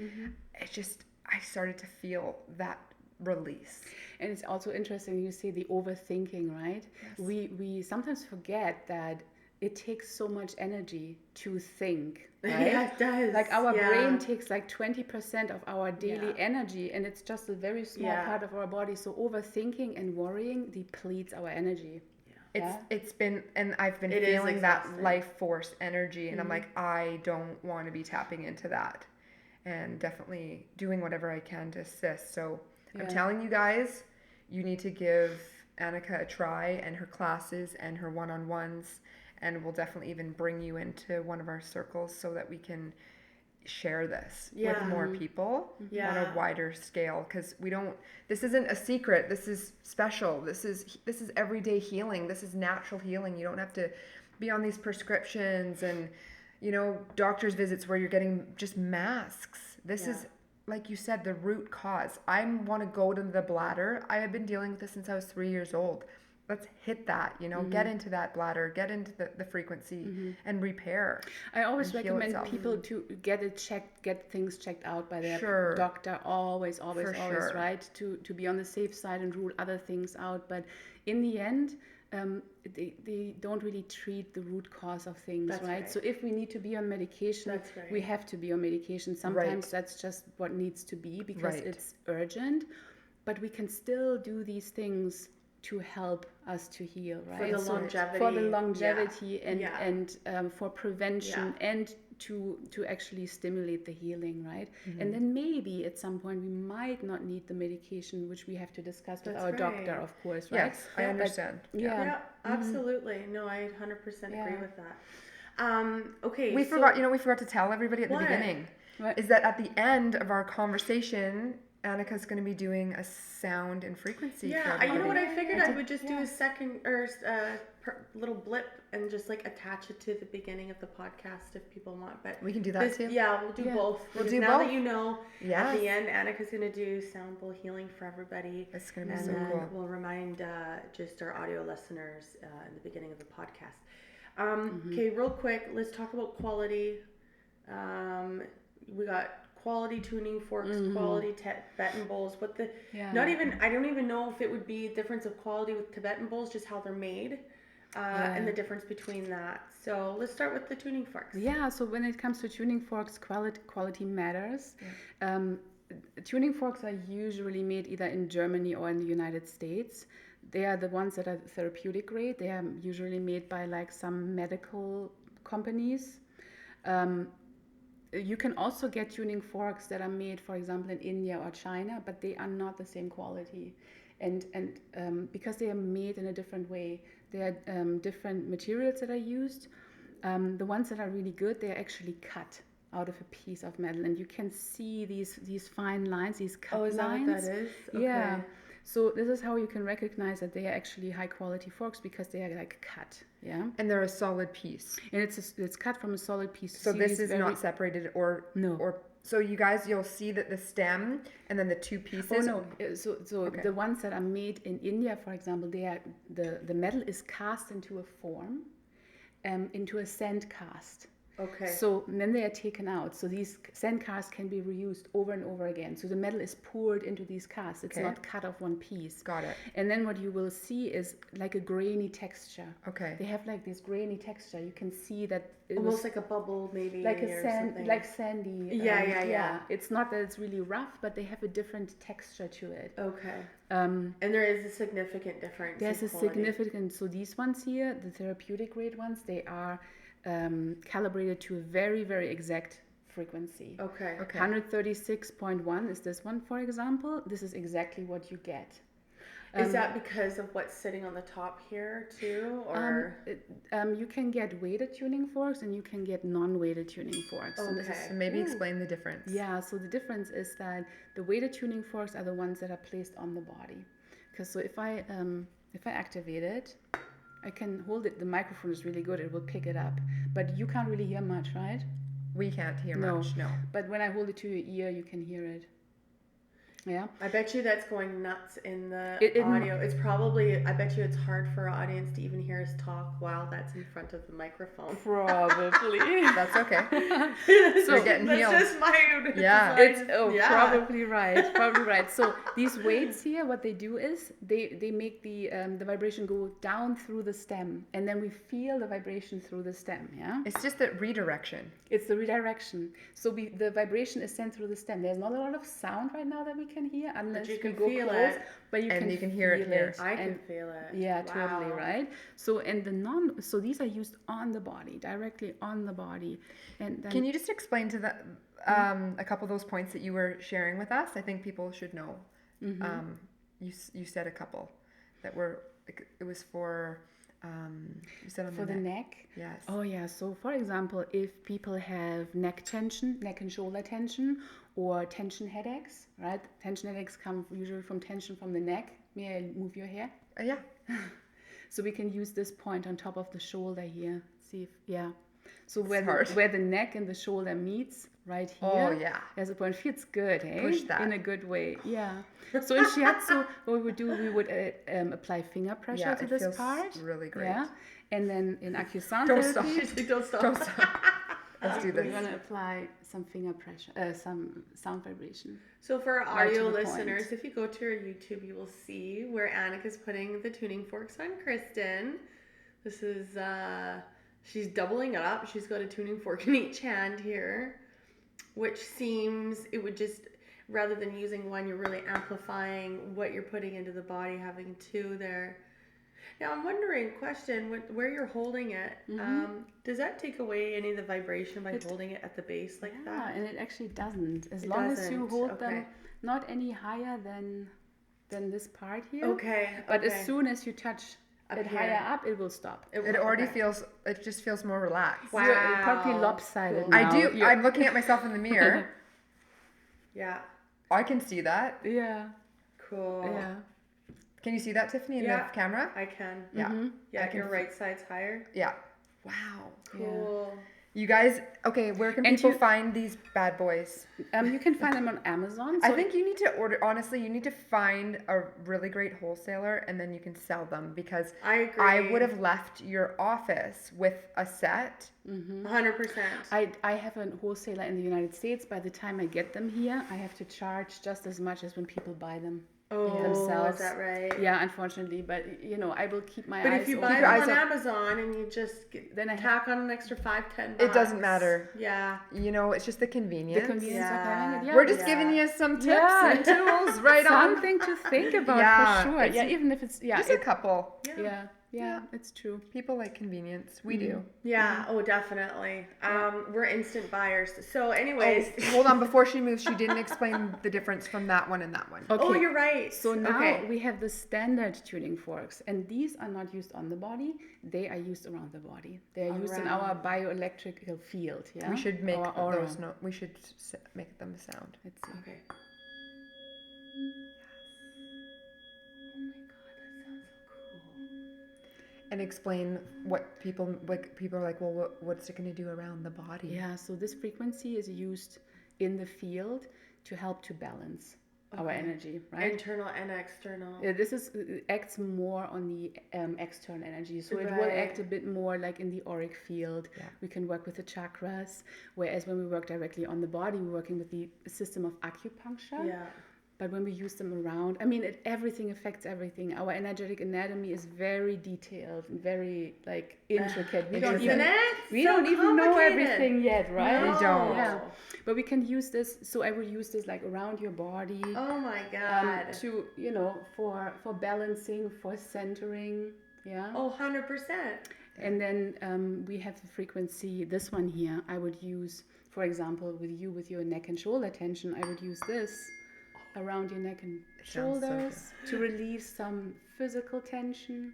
it just, I started to feel that release. And it's also interesting, you say the overthinking, right? Yes. We sometimes forget that it takes so much energy to think, right? Yeah, it does. Like our brain takes like 20% of our daily energy, and it's just a very small part of our body. So overthinking and worrying depletes our energy. It's been, and I've been feeling that life force energy, and I'm like, I don't want to be tapping into that, and definitely doing whatever I can to assist. So I'm telling you guys, you need to give Anika a try, and her classes and her one-on-ones. And we'll definitely even bring you into one of our circles so that we can share this with more people on a wider scale. Because we don't, this isn't a secret. This is special. This is everyday healing. This is natural healing. You don't have to be on these prescriptions and, you know, doctor's visits where you're getting just masks. This is, like you said, the root cause. I want to go to the bladder. I have been dealing with this since I was 3 years old. Let's hit that, you know, get into that bladder, get into the frequency and repair. I always recommend people to get things checked out by their doctor. Always, right? To be on the safe side and rule other things out. But in the end, they don't really treat the root cause of things, right? So if we need to be on medication, we have to be on medication. Sometimes that's just what needs to be because it's urgent. But we can still do these things to help us to heal, right? For the longevity. For the longevity and for prevention and to actually stimulate the healing, right? And then maybe at some point we might not need the medication, which we have to discuss with our doctor, of course, right? Yes, I understand. Yeah, absolutely. No, I 100% agree with that. Okay. We forgot to tell everybody at the beginning, is that at the end of our conversation, Anika's going to be doing a sound and frequency. Yeah, you know what? I figured I would just do a second or little blip and just like attach it to the beginning of the podcast if people want. But we can do that too. Yeah, we'll do both. We'll do now both. That you know, at the end, Anika's going to do sound bowl healing for everybody. It's going to be so cool. And cool. then we'll remind just our audio listeners in the beginning of the podcast. Okay, real quick, let's talk about quality. We got quality tuning forks, quality Tibetan bowls. I don't even know if it would be a difference of quality with Tibetan bowls, just how they're made, and the difference between that. So let's start with the tuning forks. Yeah, so when it comes to tuning forks, quality matters. Tuning forks are usually made either in Germany or in the United States. They are the ones that are therapeutic grade. They are usually made by like some medical companies. You can also get tuning forks that are made, for example, in India or China, but they are not the same quality. And because they are made in a different way, there are different materials that are used. The ones that are really good, they are actually cut out of a piece of metal, and you can see these fine lines, these cut lines. Oh, is that what that is? Okay. Yeah. So this is how you can recognize that they are actually high quality forks, because they are like cut, yeah. And they're a solid piece. And it's cut from a solid piece. So this is not separated or no. Or so you guys, you'll see that the stem and then the two pieces. Oh no! So okay. The ones that are made in India, for example, they are the metal is cast into a form, into a sand cast. Okay. So then they are taken out. So these sand casts can be reused over and over again. So the metal is poured into these casts. It's not cut off one piece. Got it. And then what you will see is like a grainy texture. Okay. They have like this grainy texture. You can see that it almost was like a bubble, maybe, like a or sand, something. like sandy. Yeah. It's not that it's really rough, but they have a different texture to it. Okay. And there is a significant difference. There's a significant. So these ones here, the therapeutic grade ones, they are calibrated to a very, very exact frequency. Okay. 136.1 is this one, for example. This is exactly what you get. Is that because of what's sitting on the top here too, or? You can get weighted tuning forks and you can get non-weighted tuning forks. Okay. So maybe explain the difference. Yeah, so the difference is that the weighted tuning forks are the ones that are placed on the body. Because so if I activate it, I can hold it. The microphone is really good. It will pick it up. But you can't really hear much, right? We can't hear much, no. But when I hold it to your ear, you can hear it. Yeah. I bet you that's going nuts in the audio. It's probably, I bet you it's hard for our audience to even hear us talk while that's in front of the microphone. Probably. That's okay. So you're getting healed. That's just my... Yeah. Probably right. So these weights here, what they do is they make the vibration go down through the stem, and then we feel the vibration through the stem, yeah? It's just that redirection. It's the redirection. So the vibration is sent through the stem. There's not a lot of sound right now that we can hear unless you can go feel close, it. but you can hear it here. I can feel it. Yeah, totally, right? So so these are used on the body, directly on the body. And then, can you just explain to the a couple of those points that you were sharing with us? I think people should know. You said a couple that were, it was for you said on for the neck. Yes. Oh yeah. So for example, if people have neck tension, neck and shoulder tension, or tension headaches, right? Tension headaches come usually from tension from the neck. May I move your hair? Yeah. So we can use this point on top of the shoulder here. See if, So where the neck and the shoulder meets, right here. Oh yeah. There's a point. Feels good, eh? Push that. In a good way. Yeah. So in shiatsu, what we would do, we would apply finger pressure to this part. Really great. Yeah. And then in Activator Don't therapy, stop. Don't stop. Don't stop. Let's do we're this. going to apply some finger pressure, some sound vibration. So for our Right to audio the listeners, point. if you go to our YouTube, you will see where Anika's putting the tuning forks on Kristen. This is, she's doubling it up. She's got a tuning fork in each hand here, which seems, it would just, rather than using one, you're really amplifying what you're putting into the body, having two there. Now I'm wondering, where you're holding it, does that take away any of the vibration by holding it at the base like that? Yeah, and it actually doesn't. As long as you hold them not any higher than this part here. Okay. But as soon as you touch it higher up, it will stop. It already feels, it just feels more relaxed. Wow. You're probably lopsided Cool. now. I do. I'm looking at myself in the mirror. Yeah. I can see that. Yeah. Cool. Yeah. Can you see that, Tiffany, in the camera? I can. Yeah. Yeah, your right side's higher. Yeah. Wow. Cool. You guys, okay, where can people find these bad boys? You can find them on Amazon. I think you need to order, honestly, you need to find a really great wholesaler and then you can sell them, because I agree. I would have left your office with a set. 100%. I have a wholesaler in the United States. By the time I get them here, I have to charge just as much as when people buy them. Themselves. Is that right? Yeah, unfortunately, but I will keep my eyes But open. if you buy them on Amazon and you just tack on an extra $5-10, it doesn't matter. Yeah. It's just the convenience. The convenience of having it. Yeah. We're just giving you some tips and tools right on. Something to think about for sure. Yeah, even if it's just a couple. Yeah, it's true. People like convenience. We do. Yeah. Oh, definitely. We're instant buyers. So, anyways, hold on. Before she moves, she didn't explain the difference from that one and that one. Okay. Oh, you're right. So now we have the standard tuning forks, and these are not used on the body. They are used around the body. They are used in our bioelectrical field. Yeah. We should make those. We should make them sound. Let's see. Okay. and explain what people are like, well, what's it going to do around the body? Yeah, so this frequency is used in the field to help to balance our energy, right? Internal and external. Yeah, this acts more on the external energy, so it will act a bit more like in the auric field. Yeah. We can work with the chakras, whereas when we work directly on the body, we're working with the system of acupuncture. Yeah. But when we use them around, I mean, everything affects everything. Our energetic anatomy is very detailed and very like intricate. We don't even know everything yet, right? We don't. Yeah. But we can use this. So I will use this like around your body. Oh my God. To for balancing, for centering. Yeah. Oh, 100%. And then we have the frequency. This one here, I would use, for example, with your neck and shoulder tension. I would use this around your neck and shoulders to relieve some physical tension.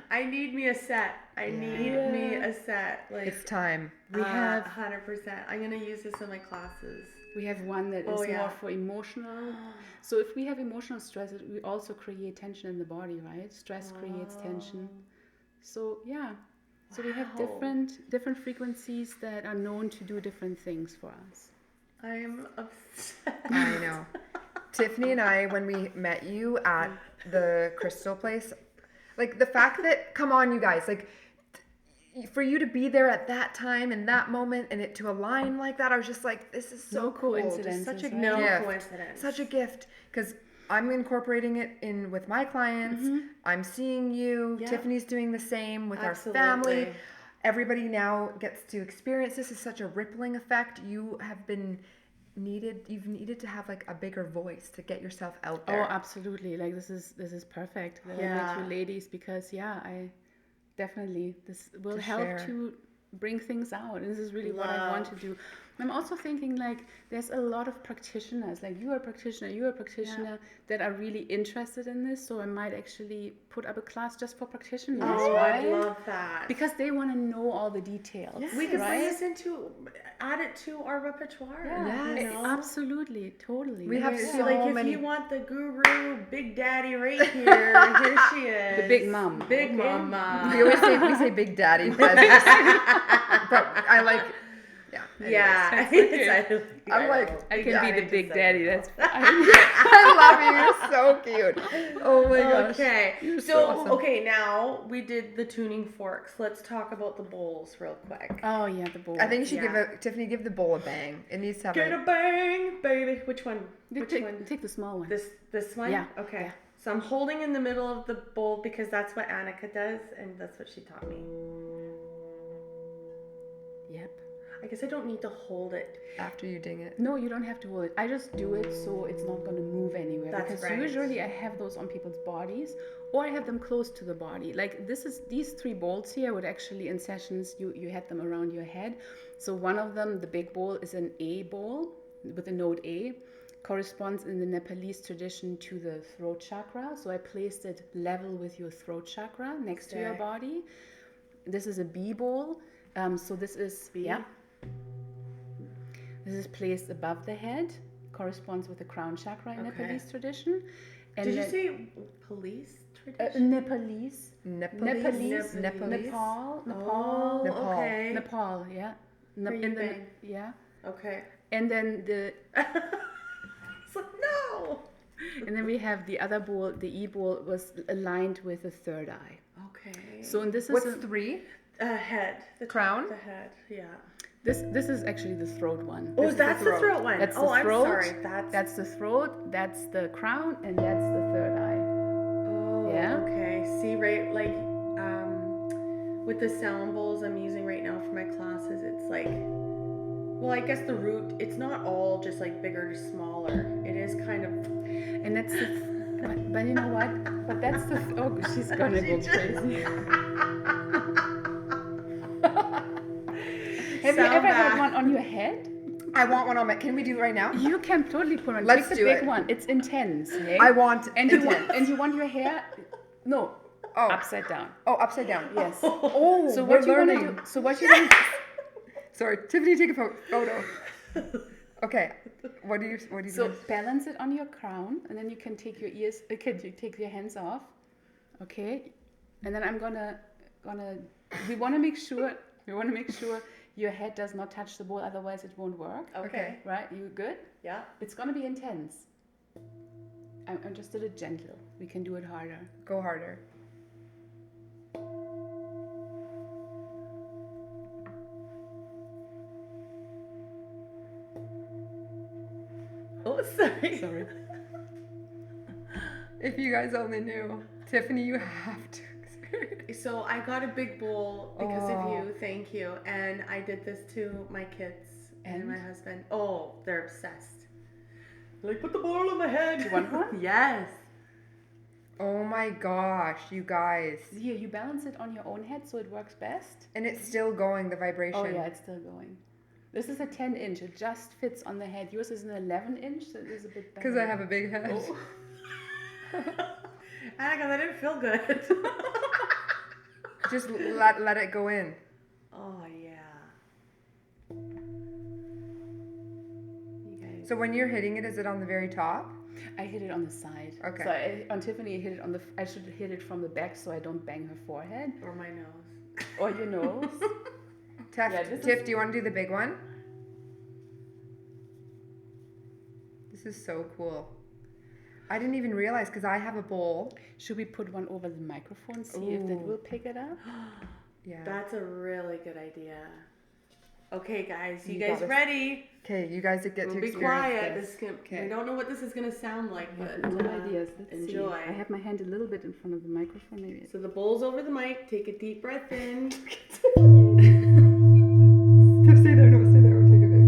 I need me a set. I need me a set. Like, it's time. We have 100%. I'm gonna use this in my classes. We have one that is more for emotional. So if we have emotional stress, we also create tension in the body, right? Stress creates tension. So yeah. So we have different frequencies that are known to do different things for us. I am obsessed. I know. Tiffany and I, when we met you at the crystal place, like the fact that, come on, you guys, like for you to be there at that time and that moment and it to align like that, I was just like, this is so cool. Just such a gift. Coincidence. Such a gift. Because I'm incorporating it in with my clients. I'm seeing you. Yep. Tiffany's doing the same with our family. Everybody now gets to experience this. Is such a rippling effect. You've needed to have like a bigger voice to get yourself out there. Oh, absolutely. Like this is perfect. That I met you ladies because I definitely, this will help to bring things out, and this is really what I want to do. I'm also thinking like there's a lot of practitioners, like you're a practitioner that are really interested in this, so I might actually put up a class just for practitioners. Oh, right? I love that. Because they want to know all the details. Yes, we can bring this add it to our repertoire. Absolutely, totally. We have so many. If you want the guru, Big Daddy right here, here she is. The Big Mom. Big Mama. We always say Big Daddy, but I like. Yeah. I'm like, I can be the Big Daddy. That's fine. I love you. You're so cute. Oh my gosh. Okay. So awesome. Okay, now we did the tuning forks. Let's talk about the bowls real quick. Oh yeah, the bowl. I think you should Tiffany, give the bowl a bang. It needs to have a bang, baby. Which one? Take the small one. This one? Yeah. Okay. Yeah. So I'm holding in the middle of the bowl because that's what Anika does, and that's what she taught me. Yep. I guess I don't need to hold it. After you ding it. No, you don't have to hold it. I just do it so it's not going to move anywhere. Because usually I have those on people's bodies, or I have them close to the body. Like these three bowls here would actually, in sessions, you had them around your head. So one of them, the big bowl, is an A bowl with the note A. Corresponds in the Nepalese tradition to the throat chakra. So I placed it level with your throat chakra next to your body. This is a B bowl. So this is B. Yeah. This is placed above the head, corresponds with the crown chakra in Nepalese tradition. And did you say police tradition? Nepalese. Nepal. Okay. Nepal, yeah. Yeah. Okay. And then the... It's like, no! And then we have the other bowl, the E bowl, was aligned with the third eye. Okay. So and this is... What's three? Head. The crown? The head, yeah. This is actually the throat one. Oh, that's the throat one. That's the throat. I'm sorry. That's the throat, that's the crown, and that's the third eye. Oh, yeah. Okay. See, right, like, with the sound bowls I'm using right now for my classes, it's like, well, I guess the root, it's not all just like bigger to smaller. It is kind of, and that's the, but you know what? But that's the, oh, she's gonna go crazy. Have you ever had one on your head? I want one on my. Can we do it right now? You can totally put on. Let's Take do the big it. one. It's intense. Hey? I want and intense. you want your hair? No. Oh. Upside down. Oh, upside down. Yes. Oh. So what you want to do? So what you want? Sorry, Tiffany, take a photo. Okay. What do you So balance it on your crown, and then you can take your ears. You take your hands off. Okay. And then I'm gonna we want to make sure your head does not touch the ball, otherwise it won't work. Okay. Right? You good? Yeah. It's gonna be intense. I'm just a little gentle. We can do it harder. Go harder. Oh, sorry. Sorry. If you guys only knew. Tiffany, you have to experience. So I got a big bowl because of you. Thank you. And I did this to my kids and my husband. Oh, they're obsessed. Like, put the bowl on my head. You want one? Yes. Oh my gosh, you guys. Here, you balance it on your own head so it works best. And it's still going, the vibration. Oh yeah, it's still going. This is a 10-inch. It just fits on the head. Yours is an 11-inch, so it is a bit better. Because I have a big head. Oh. Anika, that didn't feel good. Just let it go in. Oh, yeah. You guys. So when you're hitting it, is it on the very top? I hit it on the side. Okay. So on Tiffany, I hit it I should hit it from the back so I don't bang her forehead. Or my nose. Or your nose. Tiff, do you want to do the big one? This is so cool. I didn't even realize because I have a bowl. Should we put one over the microphone, see if that will pick it up? Yeah. That's a really good idea. Okay, guys, you got guys this. ready? Okay, you guys get We'll to be experience quiet. this. We don't know what this is going to sound like, but No ideas. Let's enjoy. See. I have my hand a little bit in front of the microphone, maybe. So the bowl's over the mic. Take a deep breath in. Tiff, stay there. No, stay there. We'll take a big.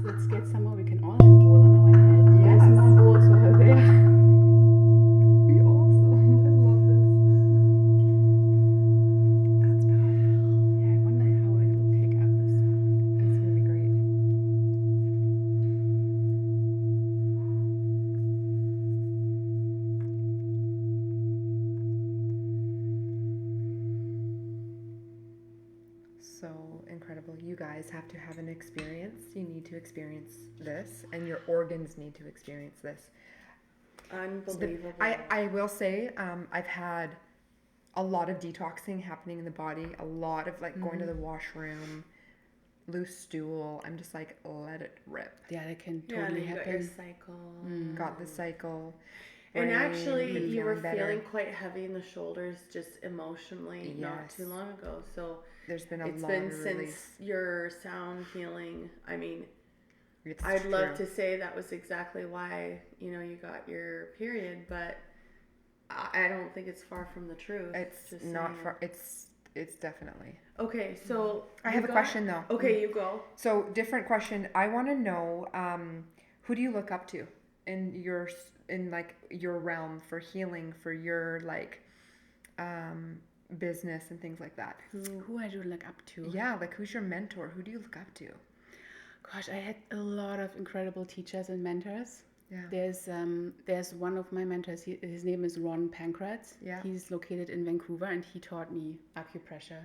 Let's get somewhere we can all have a bowl on our head. Yes. There's more bowls over there. Be awesome. I love this. That's powerful. Yeah, I wonder how it will pick up the sound. It's gonna be great. So incredible. You guys have to have an experience. You need to experience this, and your organs need to experience this. Unbelievable. I will say, I've had a lot of detoxing happening in the body, a lot of like going to the washroom, loose stool. I'm just like, let it rip. Yeah, that can yeah, totally then you got your happen. cycle. Got the cycle. And brain, actually, been you were better. feeling quite heavy in the shoulders just emotionally not Yes. too long ago. So There's been a it's lot been of since release. your sound healing. I mean, It's I'd love true. to say that was exactly why, you got your period, but I don't think it's far from the truth. It's just not saying. far. It's definitely. Okay, so I you have a got- question though. Okay, you go. So different question. I want to know, who do you look up to in like your realm for healing, for your like business and things like that? Who I do look up to? Yeah, like who's your mentor? Who do you look up to? Gosh, I had a lot of incredible teachers and mentors. Yeah. There's one of my mentors. His name is Ron Pankratz. Yeah. He's located in Vancouver, and he taught me acupressure.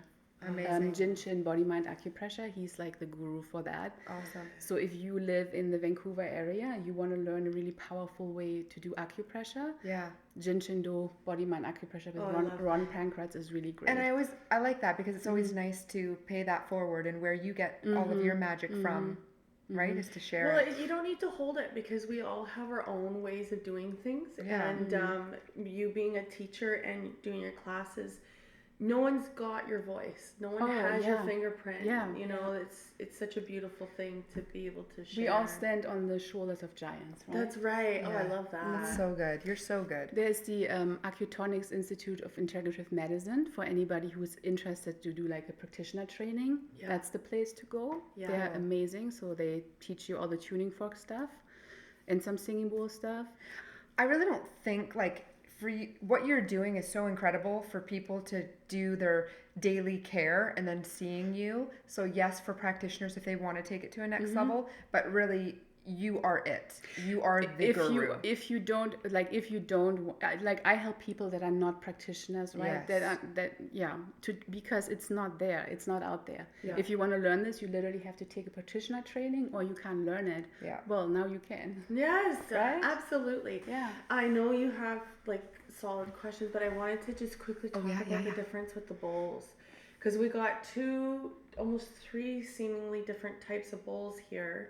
Amazing. Jinshin body mind acupressure. He's like the guru for that. Awesome. So if you live in the Vancouver area, you want to learn a really powerful way to do acupressure. Yeah. Jinshin do body mind acupressure with Oh, I love Ron Pankratz is really great. And I like that because it's always nice to pay that forward, and where you get all of your magic from, right, is to share Well, it. you don't need to hold it because we all have our own ways of doing things. Yeah. And you being a teacher and doing your classes, no one's got your voice. No one has your fingerprint. Yeah. It's such a beautiful thing to be able to share. we all stand on the shoulders of giants, right? That's right. Oh, I Yeah. love that. That's so good. You're so good. There's the Acutonics Institute of Integrative Medicine for anybody who's interested to do like a practitioner training. Yeah. That's the place to go. Yeah. They're amazing. So they teach you all the tuning fork stuff and some singing bowl stuff. I really don't think like for you, what you're doing is so incredible for people to do their daily care and then seeing you. So yes, for practitioners if they want to take it to a next level, but really you are it. You are the guru. If you don't like, I help people that are not practitioners, right? Yes. Because it's not there, it's not out there. Yeah. If you want to learn this, you literally have to take a practitioner training, or you can't learn it. Yeah. Well, now you can. Yes, Right? absolutely. Yeah. I know you have like solid questions, but I wanted to just quickly talk about the difference with the bowls, because we got almost three seemingly different types of bowls here.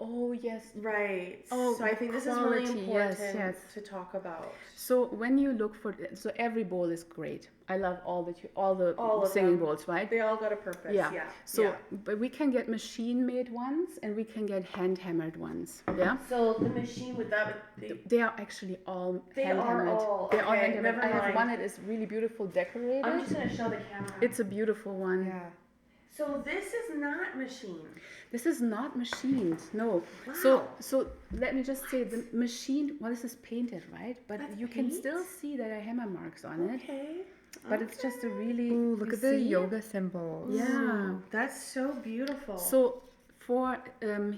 Oh yes. Right. Oh, so I think this is really quality, important yes. to talk about. So when you look for, so every bowl is great. I love all the singing bowls, right? They all got a purpose. Yeah. Yeah. So, but we can get machine-made ones, and we can get hand-hammered ones. Yeah. So the machine with that, They are actually all They hand-hammered. are all. They're all Okay, hand-hammered. never I have mind. one that is really beautiful, decorated. I'm just gonna show the camera. It's a beautiful one. Yeah. So this is not machine. This is not machined, no. Wow. So let me just say, the machine, well, this is painted, right? But That's you can paint? still see there are hammer marks on it. Okay. But it's just a really, Ooh, look you at the see? yoga symbols. Yeah. That's so beautiful. So for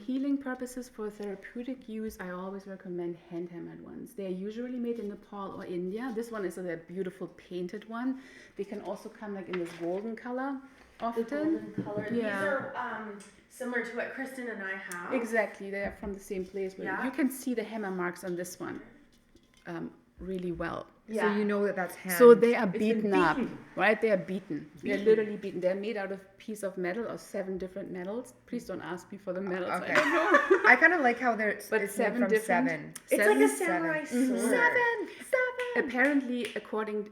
healing purposes, for therapeutic use, I always recommend hand-hammered ones. They are usually made in Nepal or India. This one is a beautiful painted one. They can also come like in this golden color often. the golden color. Yeah. These are similar to what Kristen and I have. Exactly, they are from the same place. But Yeah. you can see the hammer marks on this one really well. Yeah. So you know that's hand. So they are been beaten up, beaten. right? They are beaten. They're literally beaten. They're made out of piece of metal or 7 different metals. Please don't ask me for the metals. Okay. I don't know. I kind of like how it's But it's 7 made from different- 7. It's Seven? like a samurai sword. Seven. Apparently, according,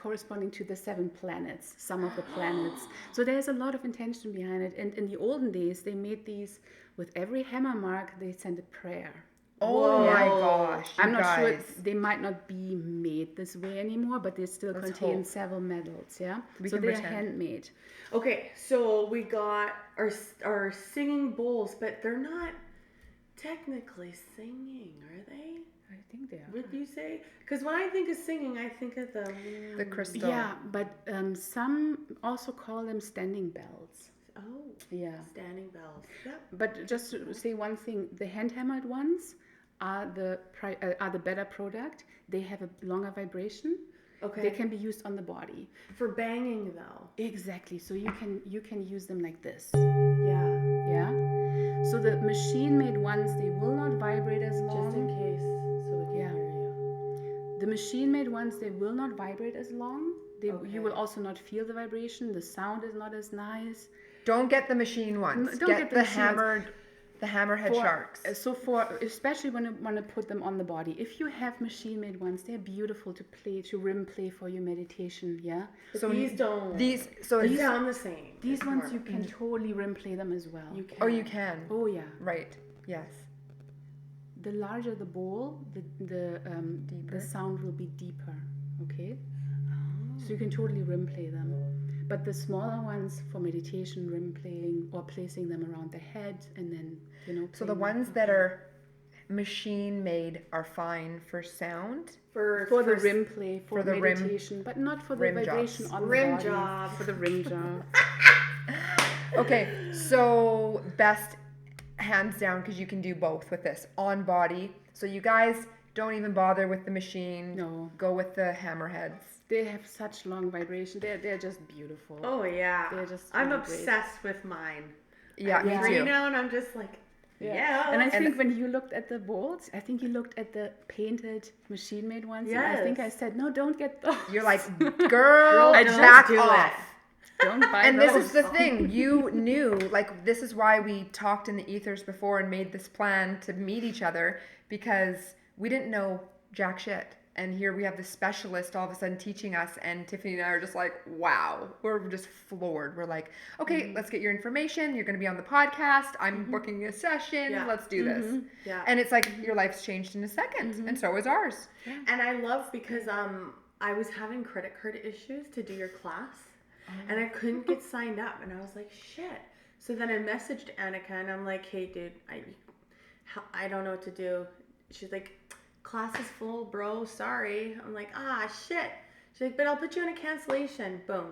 corresponding to the 7 planets, some of the planets. So there's a lot of intention behind it. And in the olden days, they made these with every hammer mark. They sent a prayer. Oh my Whoa. gosh, you I'm not sure guys. they might not be made this way anymore, but they still Let's contain hope. several metals. Yeah, We so can they're pretend. handmade. Okay, so we got our singing bowls, but they're not technically singing, are they? I think they are. Would you say? Because when I think of singing, I think of The crystal. Yeah, but some also call them standing bells. oh, Yeah. standing bells. Yep. But just to say one thing, the hand-hammered ones are the better product. They have a longer vibration. Okay. They can be used on the body. For banging though. Exactly. So you can use them like this. Yeah. Yeah. So the machine-made ones, they will not vibrate as long. Just in case, so we can Yeah. hear you. The machine-made ones, they will not vibrate as long. Okay. You will also not feel the vibration. The sound is not as nice. Don't get the machine ones. Don't get the machine ones. The hammerhead sharks. So especially when you want to put them on the body, if you have machine-made ones, they're beautiful to rim play for your meditation. Yeah. But So these don't. These These sound the same. These It's ones more- you can totally rim play them as well. You can. Oh, you can. Oh yeah. Right. Yes. The larger the bowl, the Deeper. sound will be deeper. Okay. So you can totally rim play them. But the smaller ones for meditation, rim playing, or placing them around the head, and then So the playing them. ones that are machine made are fine for sound. for the rim play, for the rim- meditation, but not for the rim vibration jobs. on the Rim body. job. For the rim job. Okay, so best hands down because you can do both with this on body. So you guys don't even bother with the machine. No. Go with the hammerheads. They have such long vibration. They're just beautiful. Oh yeah. They're just I'm really great. obsessed with mine. Yeah, I'm me free too. now, and I'm just like, yeah. And I think when you looked at the bowls, I think you looked at the painted machine-made ones. And I think I Yes. said, no, don't get those. You're like, girl, I just back do off. it. Don't buy And those. this is the thing, you knew, like, this is why we talked in the ethers before and made this plan to meet each other because we didn't know jack shit. And here we have this specialist all of a sudden teaching us, and Tiffany and I are just like, wow, we're just floored. We're like, okay, let's get your information. You're going to be on the podcast. I'm booking a session. Yeah. Let's do this. Yeah. And it's like your life's changed in a second, and so is ours. And I love because I was having credit card issues to do your class, and I couldn't get signed up, and I was like, shit. So then I messaged Anika, and I'm like, hey, dude, I don't know what to do. She's like, class is full, bro. Sorry. I'm like, shit. She's like, but I'll put you in a cancellation. Boom.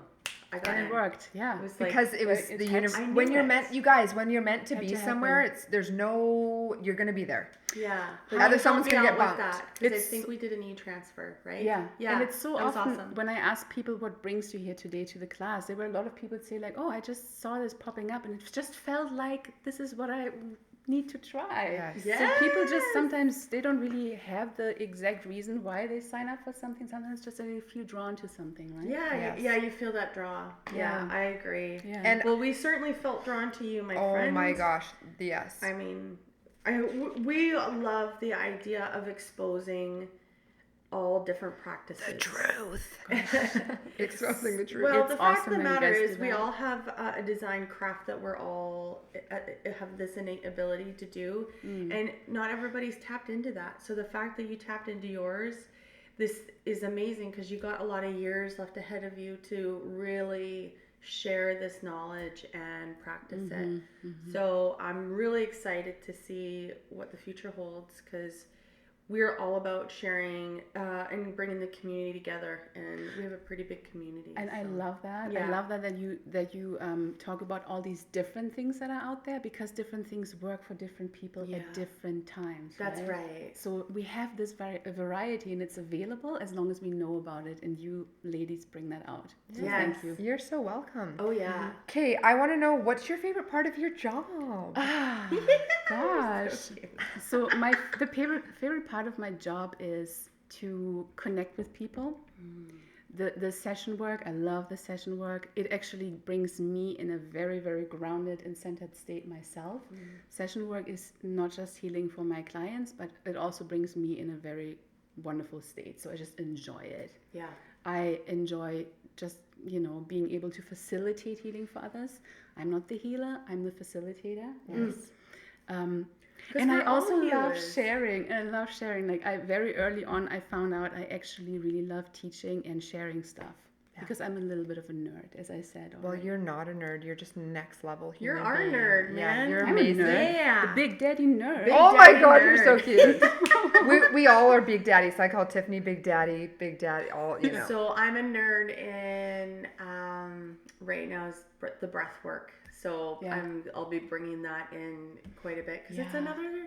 I got And in. it worked. Yeah. It was like, Because it was it the had- I when knew you're it. meant, you guys, when you're meant to Had be to somewhere, happen. there's no, you're gonna be there. yeah. Either You someone's helped me gonna get out with bumped. that, because I It's- think we did an e-transfer, right? Yeah. Yeah. And it's so that was often awesome. when I ask people what brings you here today to the class, there were a lot of people say like, oh, I just saw this popping up and it just felt like this is what I need to try. Yes. So people just sometimes they don't really have the exact reason why they sign up for something. Sometimes just they feel drawn to something, right? Yeah, Yes. yeah, you feel that draw. Yeah, Yeah. I agree. Yeah. And Well, we certainly felt drawn to you, my oh friend. my gosh, yes. I mean, we love the idea of exposing all different practices. truth. Exposing the truth. Well, It's the fact awesome of the that you matter guys is do we that. all have a design craft that we're all have this innate ability to do, and not everybody's tapped into that. So the fact that you tapped into yours, this is amazing because you got a lot of years left ahead of you to really share this knowledge and practice it. So I'm really excited to see what the future holds, because we're all about sharing and bringing the community together, and we have a pretty big community. And I so. love that. Yeah. I love that you talk about all these different things that are out there, because different things work for different people Yeah. at different times. That's right. So we have this variety, and it's available as long as we know about it. And you ladies bring that out. So Yes. thank you. You're so welcome. Oh yeah. Okay, I want to know, what's your favorite part of your job? Ah, gosh. So the favorite part of my job is to connect with people. The session work, I love the session work. It actually brings me in a very, very grounded and centered state myself. Session work is not just healing for my clients, but it also brings me in a very wonderful state. So I just enjoy it. Yeah. I enjoy just, being able to facilitate healing for others. I'm not the healer, I'm the facilitator. Yes. And I we're all also love healers. sharing. And I love sharing. Like very early on, I found out I actually really love teaching and sharing stuff. Because I'm a little bit of a nerd, as I said. Well, already. you're not a nerd. You're just next level You're human our being. nerd, Yeah, man. you're I'm a amazing. nerd. Yeah. The Big Daddy nerd. Oh my Daddy God, you're so nerd. cute. we all are Big Daddy, so I call Tiffany Big Daddy, all, you know. So I'm a nerd in right now is the breath work. So Yeah. I'll be bringing that in quite a bit, because it's Yeah.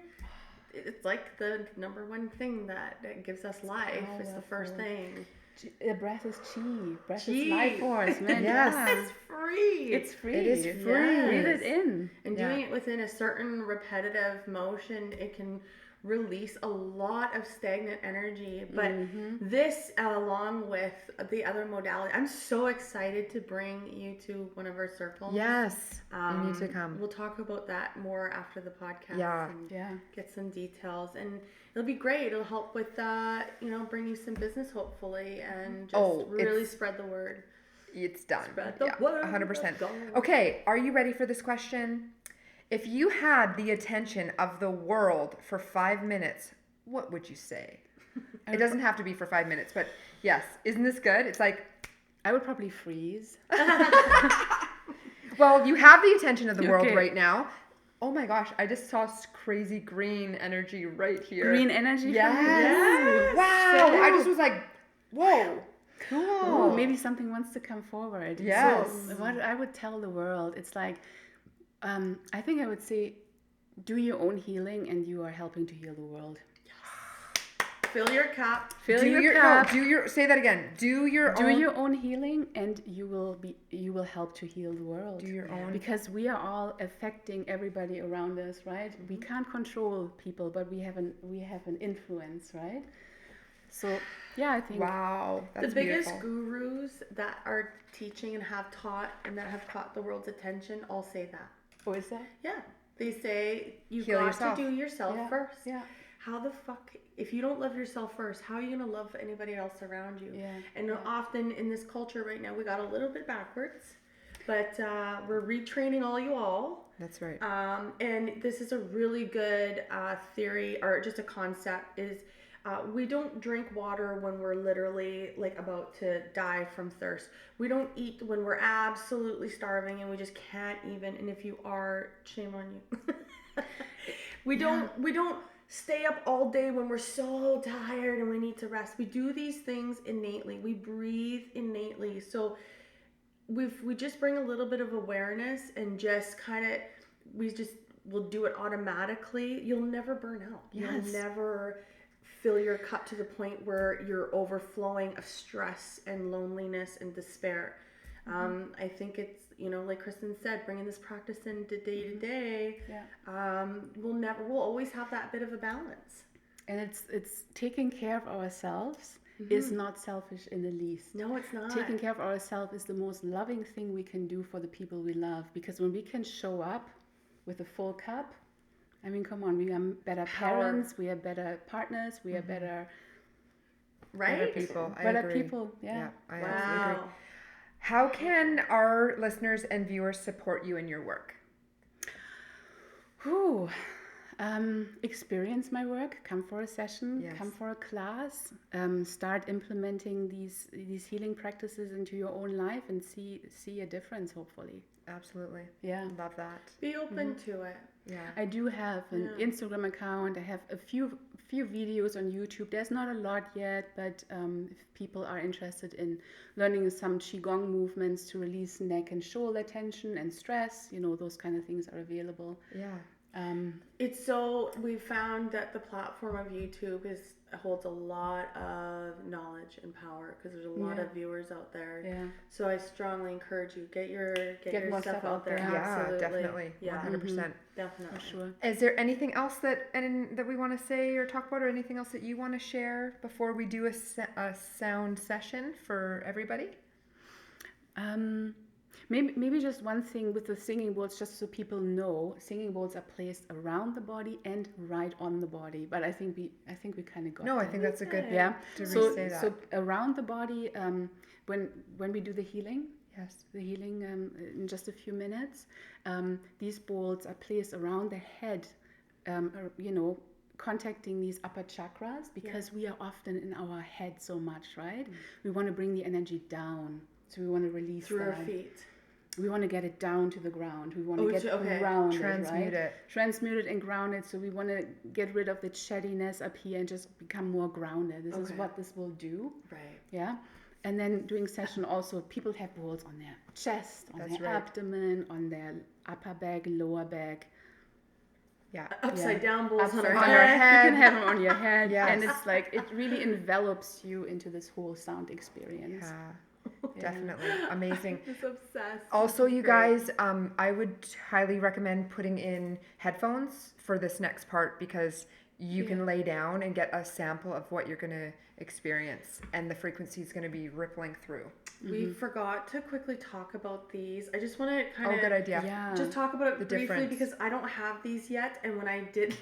it's like the number one thing that gives us life. It's the first powerful. thing. The breath is chi. Breath Chi. is life force, man. Yes. Yeah. It's free. It's free. It is free. Breathe it in. And Yeah. doing it within a certain repetitive motion, it can release a lot of stagnant energy. But this, along with the other modality, I'm so excited to bring you to one of our circles. Yes, you need to come. We'll talk about that more after the podcast. Yeah. And Yeah. get some details, and it'll be great. It'll help with bring you some business, hopefully, and just really spread the word. It's done. Spread the Yeah, word. 100%. Go. Okay, are you ready for this question? If you had the attention of the world for 5 minutes, what would you say? It doesn't have to be for 5 minutes, but yes, isn't this good? It's like, I would probably freeze. well, you have the attention of the world Okay. right now. Oh my gosh, I just saw crazy green energy right here. Green energy. Yes. from you. Wow. So- I just was like, whoa. Cool. Oh, maybe something wants to come forward. Yes. So what I would tell the world, it's like, I think I would say, do your own healing, and you are helping to heal the world. Fill your cup. Fill do your your, cup. no, do your, say that again. Do your Do own. your own healing, and you will help to heal the world. Do your own. Because we are all affecting everybody around us, right? We can't control people, but we have an influence, right? So yeah, I think Wow. That's The biggest beautiful. gurus that are teaching and have taught the world's attention all say that. Oh, is that? Yeah. They say you've Heal got yourself. to do yourself Yeah, first. yeah. How the fuck, if you don't love yourself first, how are you going to love anybody else around you? Yeah, And yeah. often in this culture right now, we got a little bit backwards, but we're retraining all. That's right. And this is a really good theory, or just a concept, is we don't drink water when we're literally like about to die from thirst. We don't eat when we're absolutely starving and we just can't even, and if you are, shame on you. We don't stay up all day when we're so tired and we need to rest. We do these things innately. We breathe innately. So we just bring a little bit of awareness and just kind of we'll do it automatically. You'll never burn out. Yes. You'll never fill your cup to the point where you're overflowing of stress and loneliness and despair. I think it's, like Kristen said, bringing this practice into day to day. We'll always have that bit of a balance. And it's taking care of ourselves is not selfish in the least. No, it's not. Taking care of ourselves is the most loving thing we can do for the people we love, because when we can show up with a full cup, I mean, come on, we are better parents, we are better partners, we are better people. Better agree. people, yeah. I absolutely agree. How can our listeners and viewers support you in your work? Experience my work, come for a session, come for a class, start implementing these healing practices into your own life and see a difference, hopefully. Absolutely. Yeah. Love that. Be open to it. Yeah. I do have an Instagram account. I have a few videos on YouTube. There's not a lot yet, but if people are interested in learning some Qigong movements to release neck and shoulder tension and stress, those kind of things are available. Yeah. We found that the platform of YouTube holds a lot of knowledge and power, because there's a lot of viewers out there. Yeah. So I strongly encourage you, get your stuff out there. Yeah, Absolutely. definitely. Yeah. 100%. Definitely. For sure. Is there anything else that we want to say or talk about, or anything else that you want to share before we do a sound session for everybody? Maybe just one thing with the singing bowls, just so people know, singing bowls are placed around the body and right on the body. But I think we kind of got. No, that. I think that's a good to say that. So around the body, when we do the healing, in just a few minutes, these bowls are placed around the head, contacting these upper chakras, because we are often in our head so much, right? We want to bring the energy down, so we want to release through that. our feet. We want to get it down to the ground. We want to get grounded, transmute it. Transmute it and ground it. So we want to get rid of the chattiness up here and just become more grounded. This is what this will do. Right. Yeah. And then doing session also, people have balls on their chest, on their abdomen, on their upper back, lower back. Yeah. Upside down balls on your head. You can have them on your head. Yes. And it's like, it really envelops you into this whole sound experience. Yeah. Definitely. Amazing. Just obsessed. Also, you guys, I would highly recommend putting in headphones for this next part, because you can lay down and get a sample of what you're going to experience, and the frequency is going to be rippling through. We forgot to quickly talk about these. I just want to kind of good idea. Just talk about it briefly, difference. because I don't have these yet, and when I did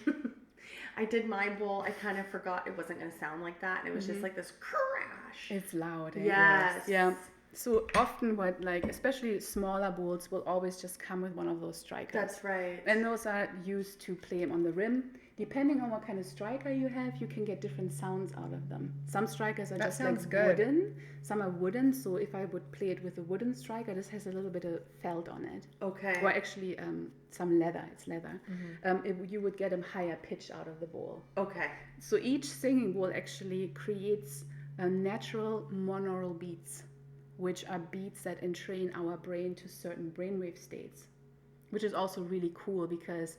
I did my bowl, I kind of forgot it wasn't going to sound like that, and it was just like this crash. It's loud. Yes. Yeah. So often especially smaller bowls will always just come with one of those strikers. That's right. And those are used to play on the rim. Depending on what kind of striker you have, you can get different sounds out of them. Some strikers are just like wooden. Some are wooden. So if I would play it with a wooden striker, this has a little bit of felt on it. Okay. Or actually some leather. It's leather. You would get a higher pitch out of the bowl. Okay. So each singing bowl actually creates natural monaural beats, which are beats that entrain our brain to certain brainwave states, which is also really cool, because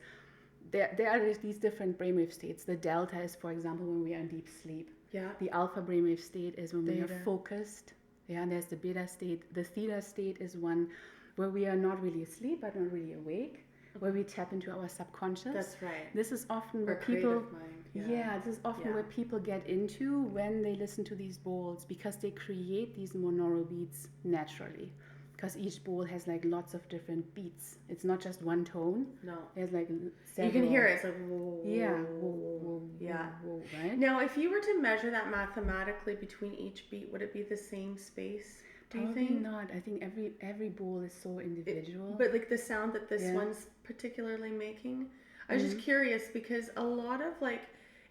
there are these different brainwave states. The delta is, for example, when we are in deep sleep. Yeah. The alpha brainwave state is when we are focused. Yeah, and there's the beta state. The theta state is one where we are not really asleep but not really awake, where we tap into our subconscious. That's right. This is often where creative mind. this is often where people get into when they listen to these bowls, because they create these monaural beats naturally. Because each bowl has lots of different beats. It's not just one tone. No. There's several. You can hear it. It's like whoa. Yeah. Whoa, whoa, yeah. Whoa, right? Now, if you were to measure that mathematically between each beat, would it be the same space? Do you think? Not. I think every bowl is so individual. But the sound that this one's particularly making, I was just curious, because a lot of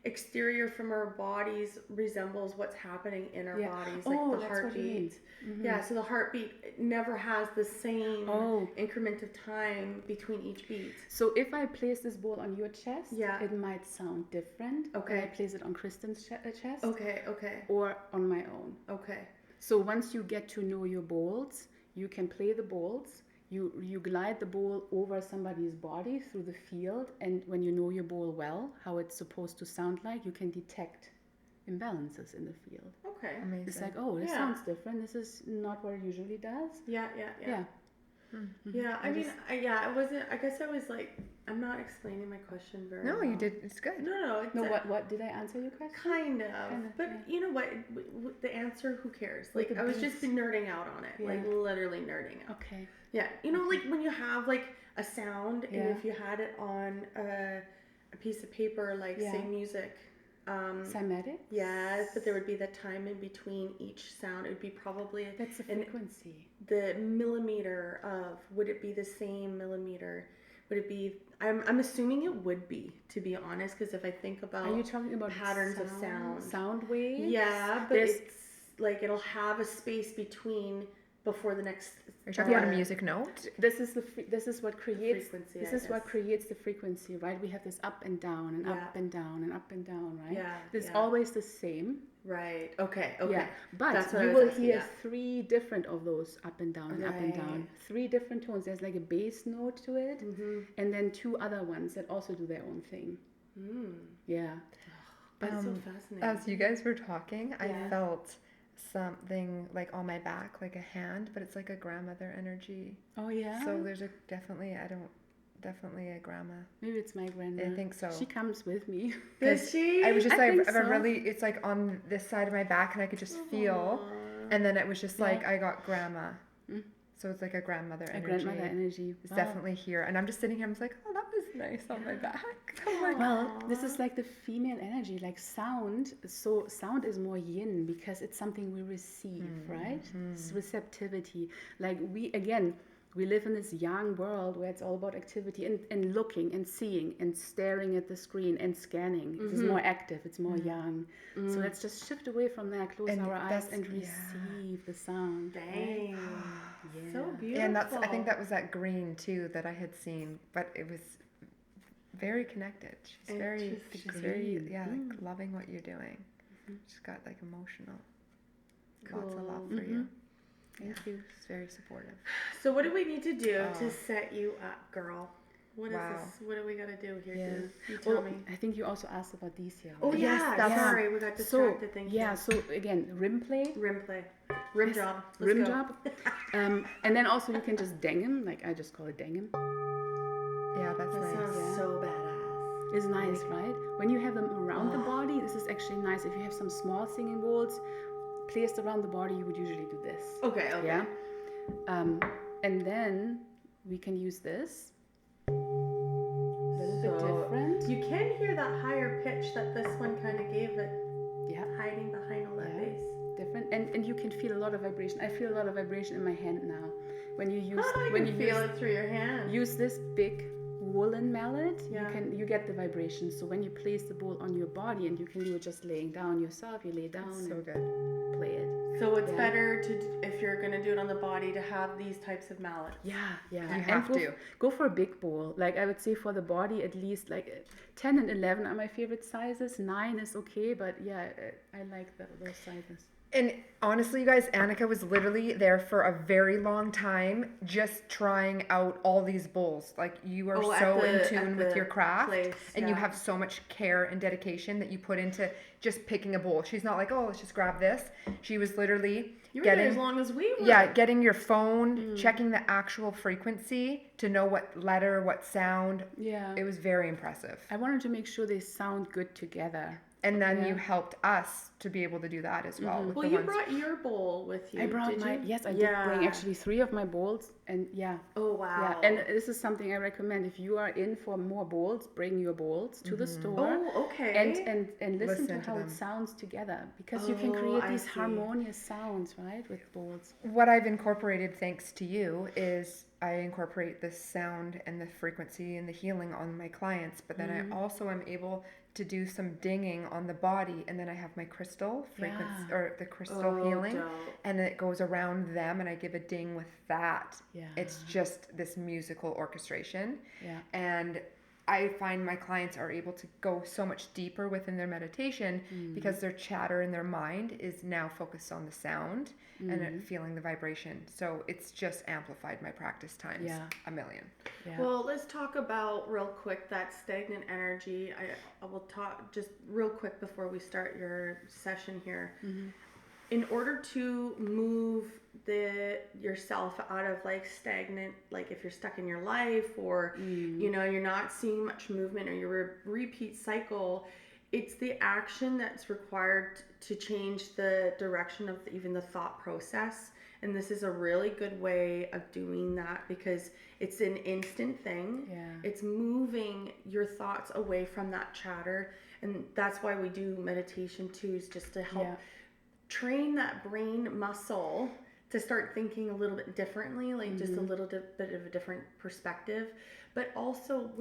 exterior from our bodies resembles what's happening in our bodies, the heartbeat. Yeah, so the heartbeat never has the same increment of time between each beat. So if I place this bowl on your chest, Yeah. it might sound different. Okay. When I place it on Kristen's chest. Okay. Or on my own. Okay. So once you get to know your bowls, you can play the bowls. You glide the bowl over somebody's body through the field, and when you know your bowl well, how it's supposed to sound like, you can detect imbalances in the field. Okay. Amazing. It's like, oh, this sounds different. This is not what it usually does. Yeah. Yeah, I guess I was like, I'm not explaining my question very well. No, you did. It's good. No. What did I answer your question? Kind of. But you know what? The answer, who cares? Like, I was just nerding out on it. Like, literally nerding out. Okay. Yeah. You know, like when you have like a sound, and if you had it on a piece of paper, like say music. Cymatics? Yes, but there would be the time in between each sound. It would be probably... That's the frequency. The millimeter of... Would it be the same millimeter? Would it be... I'm assuming it would be, to be honest, because if I think about... Are you talking about patterns of sound? Sound waves? Yeah, but it's like it'll have a space between before the next... Are you talking about a music note? This is what creates frequency, what creates the frequency, right? We have this up and down and up and down and up and down, right? Yeah. It's always the same. Right. Okay. Yeah. But you will hear 3 different of those up and down and up and down. 3 different tones. There's like a bass note to it, and then 2 other ones that also do their own thing. Yeah. But so fascinating. As you guys were talking, I felt something like on my back, like a hand, but it's like a grandmother energy. Oh yeah. So there's definitely a grandma. Maybe it's my grandma. I think so. She comes with me. Does she? I was just I like, think so. really, it's like on this side of my back, and I could just feel, and then it was just like I got grandma. So it's like a grandmother energy. A grandmother energy. It's definitely here, and I'm just sitting here. I'm just like, oh, that was nice on my back. I'm like, well, this is like the female energy, like sound. So sound is more yin because it's something we receive, right? It's receptivity. Like we live in this young world where it's all about activity and looking and seeing and staring at the screen and scanning. It's more active. It's more young. So let's just shift away from that, close our eyes and receive the sound. Dang. Right? So beautiful. And I think that was that green too that I had seen, but it was very connected. She's very, like loving what you're doing. She's got like emotional. Lots of love for you. Thank you. She's very supportive. So what do we need to do to set you up, girl? What is this? What do we got to do here? Yeah. You tell me. I think you also asked about these here. Oh right? yeah, sorry, we got distracted. Thank you. So again, rim play. Rim job. Rim job. And then also you can just dang him, like I just call it dang him. Yeah, that's That nice. sounds so badass. It's nice, right? When you have them around the body, this is actually nice. If you have some small singing bowls placed around the body, you would usually do this. Okay. Yeah. And then we can use this. A little bit different. You can hear that higher pitch that this one kind of gave it. Yeah. Hiding behind all that bass. Different, and you can feel a lot of vibration. I feel a lot of vibration in my hand now. When you use feel it through your hand. Use this big woolen mallet, you get the vibration. So when you place the bowl on your body, and you can do it just laying down yourself, you lay down So and good. play it. So it's better if you're gonna do it on the body, to have these types of mallets. Yeah. You have to Go for a big bowl. Like I would say for the body, at least like 10 and 11 are my favorite sizes. 9 is okay, but yeah, I like those sizes. And honestly, you guys, Anika was literally there for a very long time, just trying out all these bowls. Like you are so in tune with your craft, and you have so much care and dedication that you put into just picking a bowl. She's not like, oh, let's just grab this. She was literally there as long as we were. Yeah, getting your phone, checking the actual frequency to know what letter, what sound. Yeah. It was very impressive. I wanted to make sure they sound good together. And then you helped us to be able to do that as well. With Well, you brought your bowl with you. I brought Yes, I did bring actually 3 of my bowls, and Oh wow. Yeah, and this is something I recommend. If you are in for more bowls, bring your bowls to the store. Oh, okay. And listen to how it sounds together, because you can create these harmonious sounds, right, with bowls. What I've incorporated, thanks to you, is I incorporate the sound and the frequency and the healing on my clients, but then I also am able to do some dinging on the body, and then I have my crystal frequency or the crystal healing, and it goes around them, and I give a ding with that. It's just this musical orchestration, and I find my clients are able to go so much deeper within their meditation because their chatter in their mind is now focused on the sound and feeling the vibration. So it's just amplified my practice times a million. Yeah. Well, let's talk about real quick that stagnant energy. I will talk just real quick before we start your session here. In order to move yourself out of like stagnant, like if you're stuck in your life or you know you're not seeing much movement or you're repeat cycle, it's the action that's required to change the direction of even the thought process. And this is a really good way of doing that because it's an instant thing. It's moving your thoughts away from that chatter, and that's why we do meditation too, is just to help train that brain muscle to start thinking a little bit differently, like just a little bit of a different perspective. But also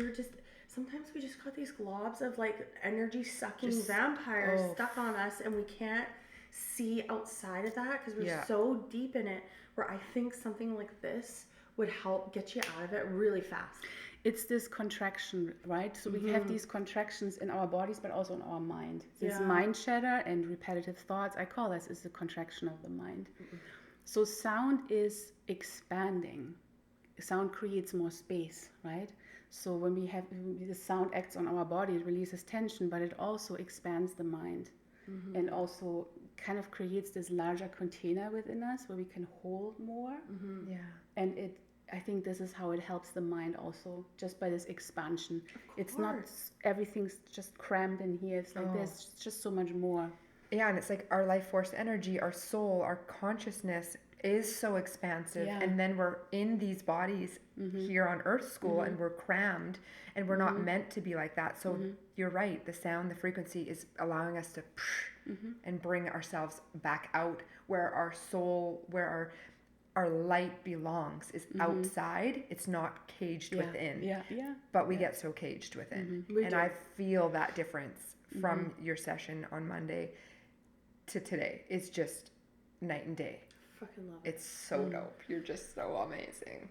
sometimes we just got these globs of like energy sucking vampires stuck on us, and we can't see outside of that because we're so deep in it, where I think something like this would help get you out of it really fast. It's this contraction, right? So we have these contractions in our bodies, but also in our mind. This mind chatter and repetitive thoughts, I call this is the contraction of the mind. So sound is expanding. Sound creates more space, right? So when the sound acts on our body, it releases tension, but it also expands the mind and also kind of creates this larger container within us where we can hold more. And I think this is how it helps the mind also, just by this expansion. It's not everything's just crammed in here. It's like there's just so much more. Yeah, and it's like our life force energy, our soul, our consciousness is so expansive. And then we're in these bodies here on Earth School and we're crammed and we're not meant to be like that. So you're right. The sound, the frequency is allowing us to and bring ourselves back out where our soul, where our light belongs is outside. It's not caged within. But we get so caged within. And I feel that difference from your session on Monday to today. It's just night and day. Fucking love it. It's so dope. You're just so amazing.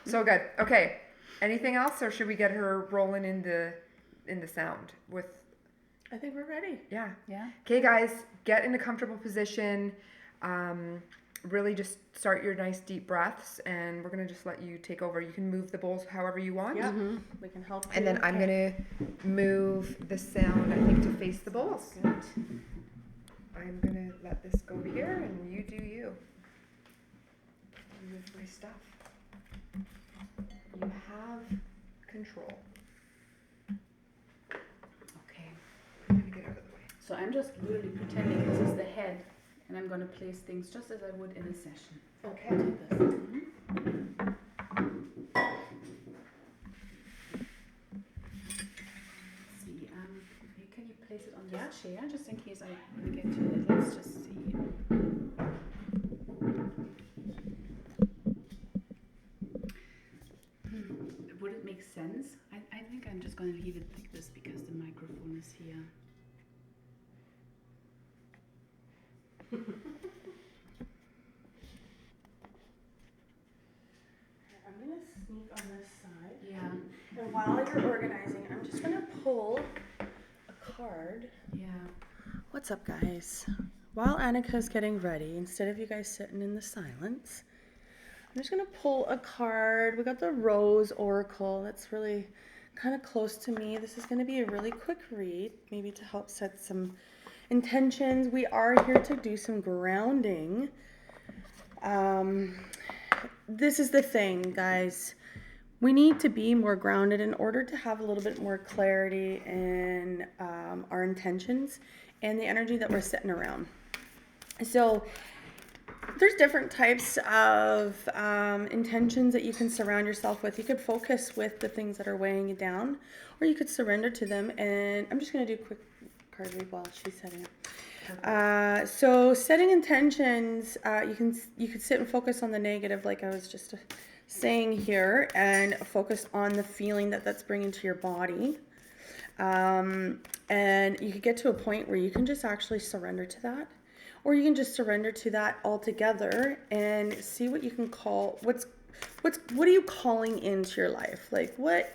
So good. Okay. Anything else, or should we get her rolling in the sound with? I think we're ready. Yeah. Okay, guys, get in a comfortable position. Really just start your nice deep breaths, and we're going to just let you take over. You can move the bowls however you want. We can help And then I'm going to move the sound, I think, to face the bowls. Good. I'm going to let this go here, and you do you. Move my stuff. You have control. Okay. I'm going to get out of the way. So I'm just really pretending this is the head, and I'm going to place things just as I would in a session. Okay. Take this. Let's see, can you place it on this chair, just in case I get to it? Let's just see. Would it make sense? I think I'm just going to leave it like this because the microphone is here. I'm going to sneak on this side. Yeah. And while you're organizing, I'm just going to pull a card. Yeah. What's up, guys? While Anika's getting ready, instead of you guys sitting in the silence, I'm just going to pull a card. We got the Rose Oracle. That's really kind of close to me. This is going to be a really quick read, maybe to help set some intentions. We are here to do some grounding. This is the thing, guys. We need to be more grounded in order to have a little bit more clarity in our intentions and the energy that we're sitting around. So there's different types of intentions that you can surround yourself with. You could focus with the things that are weighing you down, or you could surrender to them. And I'm just going to do a quick card read while she's setting it. So setting intentions, you could sit and focus on the negative, like I was just saying here, and focus on the feeling that's bringing to your body. And you could get to a point where you can just actually surrender to that, or you can just surrender to that altogether and see what you can call what are you calling into your life? Like what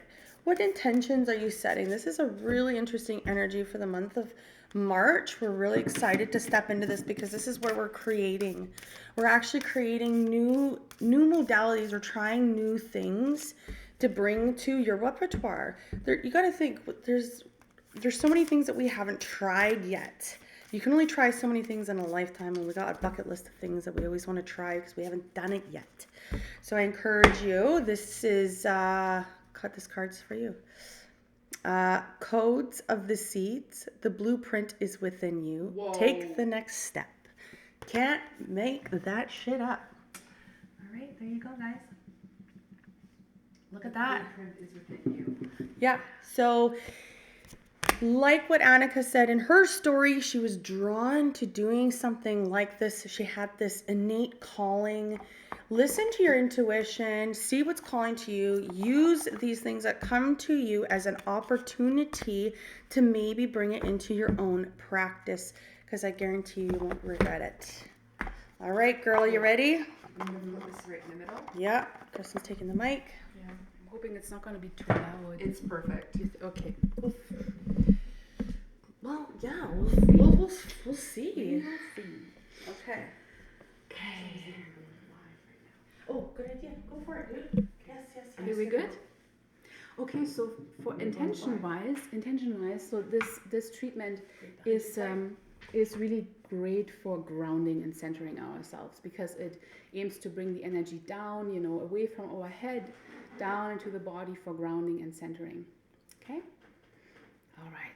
what intentions are you setting? This is a really interesting energy for the month of March. We're really excited to step into this because this is where we're creating. We're actually creating new modalities. We're trying new things to bring to your repertoire. You got to think, there's so many things that we haven't tried yet. You can only try so many things in a lifetime, and we got a bucket list of things that we always want to try because we haven't done it yet. So I encourage you. This is cut this card's for you. Codes of the seeds. The blueprint is within you. Whoa. Take the next step. Can't make that shit up. All right, there you go, guys. Look at that. The blueprint is within you. Yeah. So, like what Anika said in her story, she was drawn to doing something like this. She had this innate calling. Listen to your intuition, see what's calling to you, use these things that come to you as an opportunity to maybe bring it into your own practice, because I guarantee you won't regret it. All right, girl, you ready? I'm going to put this right in the middle. Yeah, Kristen's taking the mic. Yeah, I'm hoping it's not going to be too loud. It's perfect. Okay. Well, yeah, we'll see. We will see. Okay. Okay. Oh, good idea. Go for it, dude. Yes. Are we good? Okay, so for intention-wise, so this treatment is really great for grounding and centering ourselves, because it aims to bring the energy down, away from our head, down into the body for grounding and centering. Okay? All right.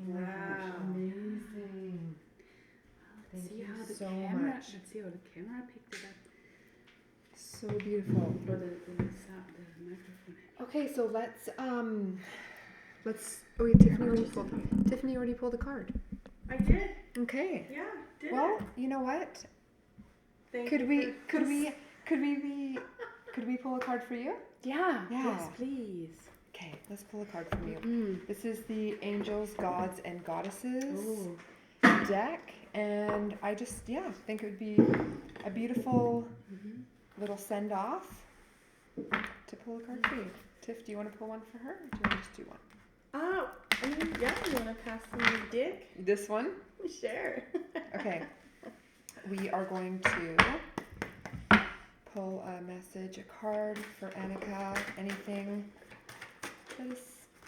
Wow. Amazing. Let's see how the so camera. much. Let's see how the camera picked it up. So beautiful. Or the microphone. Okay, so let's oh yeah, Tiffany already pulled a card. I did. Okay. Yeah, did Well, it. you know what? Thank Could you we for- pull a card for you? Yeah. Yeah. Yes, please. Okay, let's pull a card from you. Mm. This is the Angels, Gods, and Goddesses Oh. deck, and I just think it would be a beautiful little send off to pull a card for you. Tiff, do you want to pull one for her, or do you want to just do one? Oh, I mean, yeah, you want to pass me the dick? This one? Sure. Okay. We are going to pull a message, a card for Anika, anything that is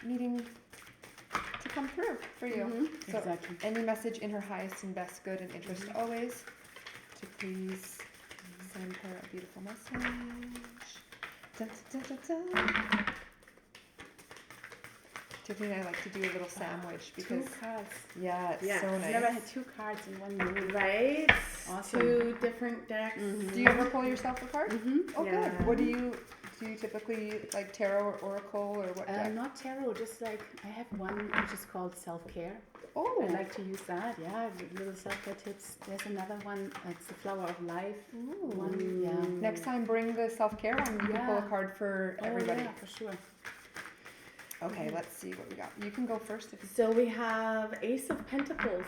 needing to come through for you. So Exactly. any message in her highest and best good and interest always, to please send her a beautiful message. Dun, dun, dun, dun, dun. Tiffany and I like to do a little sandwich because Two cards. it's so I've nice. never had two cards in one move. Right? Awesome. 2 different decks. Do you ever pull yourself a card? Oh, Yeah. good. What do you typically like, tarot or oracle or what deck? Not tarot, just like I have one which is called self-care. Oh, I like to use that, little self-care tips. There's another one, it's the flower of life. Ooh. One, Next time, bring the self-care one. You can pull a card for everybody. Yeah, for sure. Okay, let's see what we got. You can go first if you. So we have Ace of Pentacles.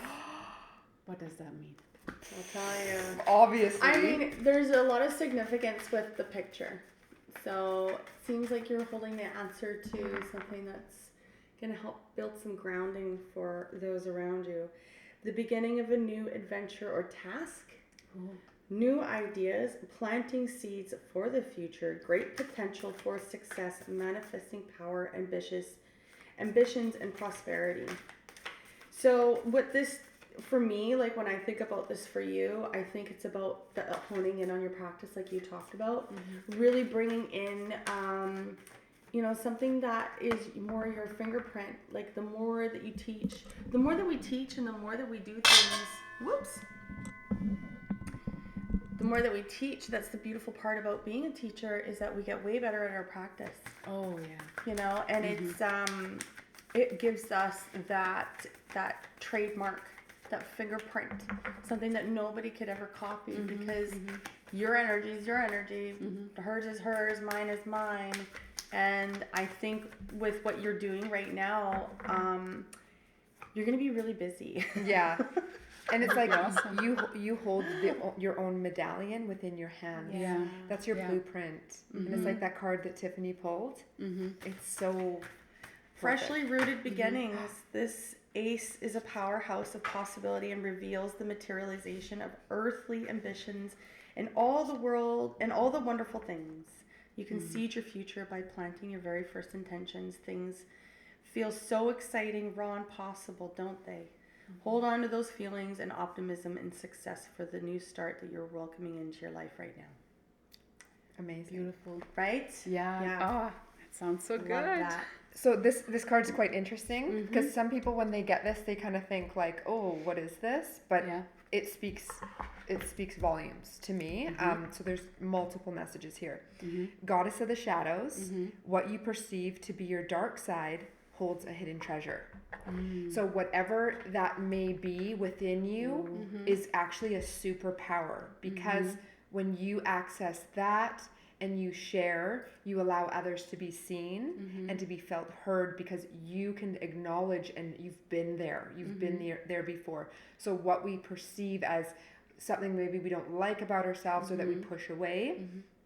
What does that mean? I'll tell you. Obviously. I mean, there's a lot of significance with the picture. So it seems like you're holding the answer to something that's going to help build some grounding for those around you. The beginning of a new adventure or task. New ideas, planting seeds for the future, great potential for success, manifesting power, ambitions, and prosperity. So what this, for me, like when I think about this for you, I think it's about honing in on your practice like you talked about, really bringing in, something that is more your fingerprint. Like the more that you teach, the more that we teach and the more that we do things, the more that we teach, that's the beautiful part about being a teacher, is that we get way better at our practice. Oh yeah. And it gives us that trademark, that fingerprint, something that nobody could ever copy, because your energy is your energy, hers is hers, mine is mine. And I think with what you're doing right now, you're going to be really busy. Yeah. And it's like awesome. you hold your own medallion within your hand. Yeah. That's your blueprint. And it's like that card that Tiffany pulled. It's so Freshly rooted beginnings. This ace is a powerhouse of possibility and reveals the materialization of earthly ambitions and all the world and all the wonderful things. You can seed your future by planting your very first intentions. Things feel so exciting, raw, and possible, don't they? Hold on to those feelings and optimism and success for the new start that you're welcoming into your life right now. amazing. Beautiful. Right? Yeah. Yeah. Oh, that sounds so good. Love that. So this card's quite interesting because some people, when they get this, they kind of think like, oh, what is this? But it speaks volumes to me. So there's multiple messages here. Goddess of the shadows, what you perceive to be your dark side holds a hidden treasure. So whatever that may be within you is actually a superpower, because when you access that and you share, you allow others to be seen and to be felt heard, because you can acknowledge and you've been there. You've been there before. So what we perceive as something maybe we don't like about ourselves or that we push away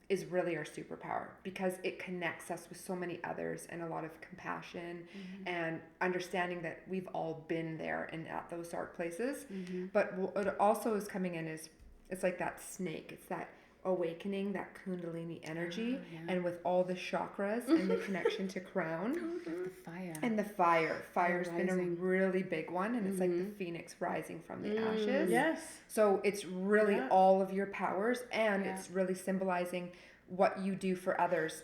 is really our superpower, because it connects us with so many others and a lot of compassion and understanding that we've all been there and at those dark places. But what also is coming in is, it's like that snake. It's that awakening, that kundalini energy, and with all the chakras and the connection to crown. The fire. And the fire's been a rising. really big one, and it's like the phoenix rising from the ashes. Yes. So it's really all of your powers, and it's really symbolizing what you do for others.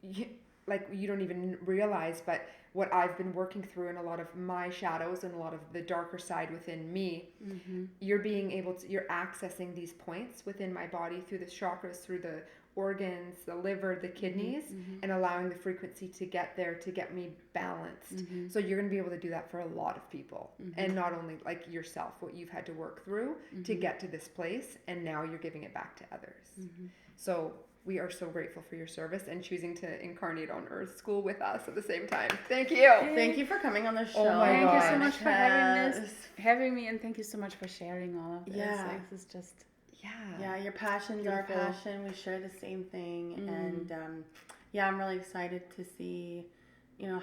You don't even realize, but what I've been working through and a lot of my shadows and a lot of the darker side within me, you're accessing these points within my body through the chakras, through the organs, the liver, the kidneys, and allowing the frequency to get there to get me balanced. So you're going to be able to do that for a lot of people, and not only like yourself, what you've had to work through to get to this place, and now you're giving it back to others. So we are so grateful for your service and choosing to incarnate on Earth School with us at the same time. Thank you. Thank you for coming on the show. Oh my Thank you so gosh. much for having me, and thank you so much for sharing all of this. Yeah. This is just your passion's our beautiful. passion. We share the same thing, and I'm really excited to see,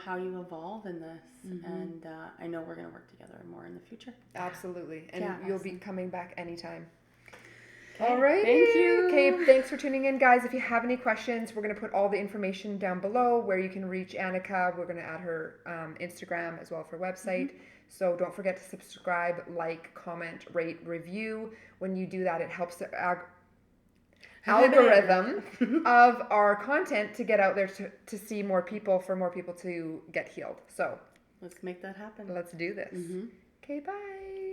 how you evolve in this, and I know we're gonna work together more in the future. Absolutely, and Yeah, you'll awesome. be coming back anytime. All right. Thank you. Okay, thanks for tuning in, guys. If you have any questions, we're going to put all the information down below where you can reach Anika. We're going to add her Instagram as well for website. So don't forget to subscribe, like, comment, rate, review. When you do that, it helps the algorithm of our content to get out there to see more people, for more people to get healed. So Let's make that happen. let's do this. Okay, bye.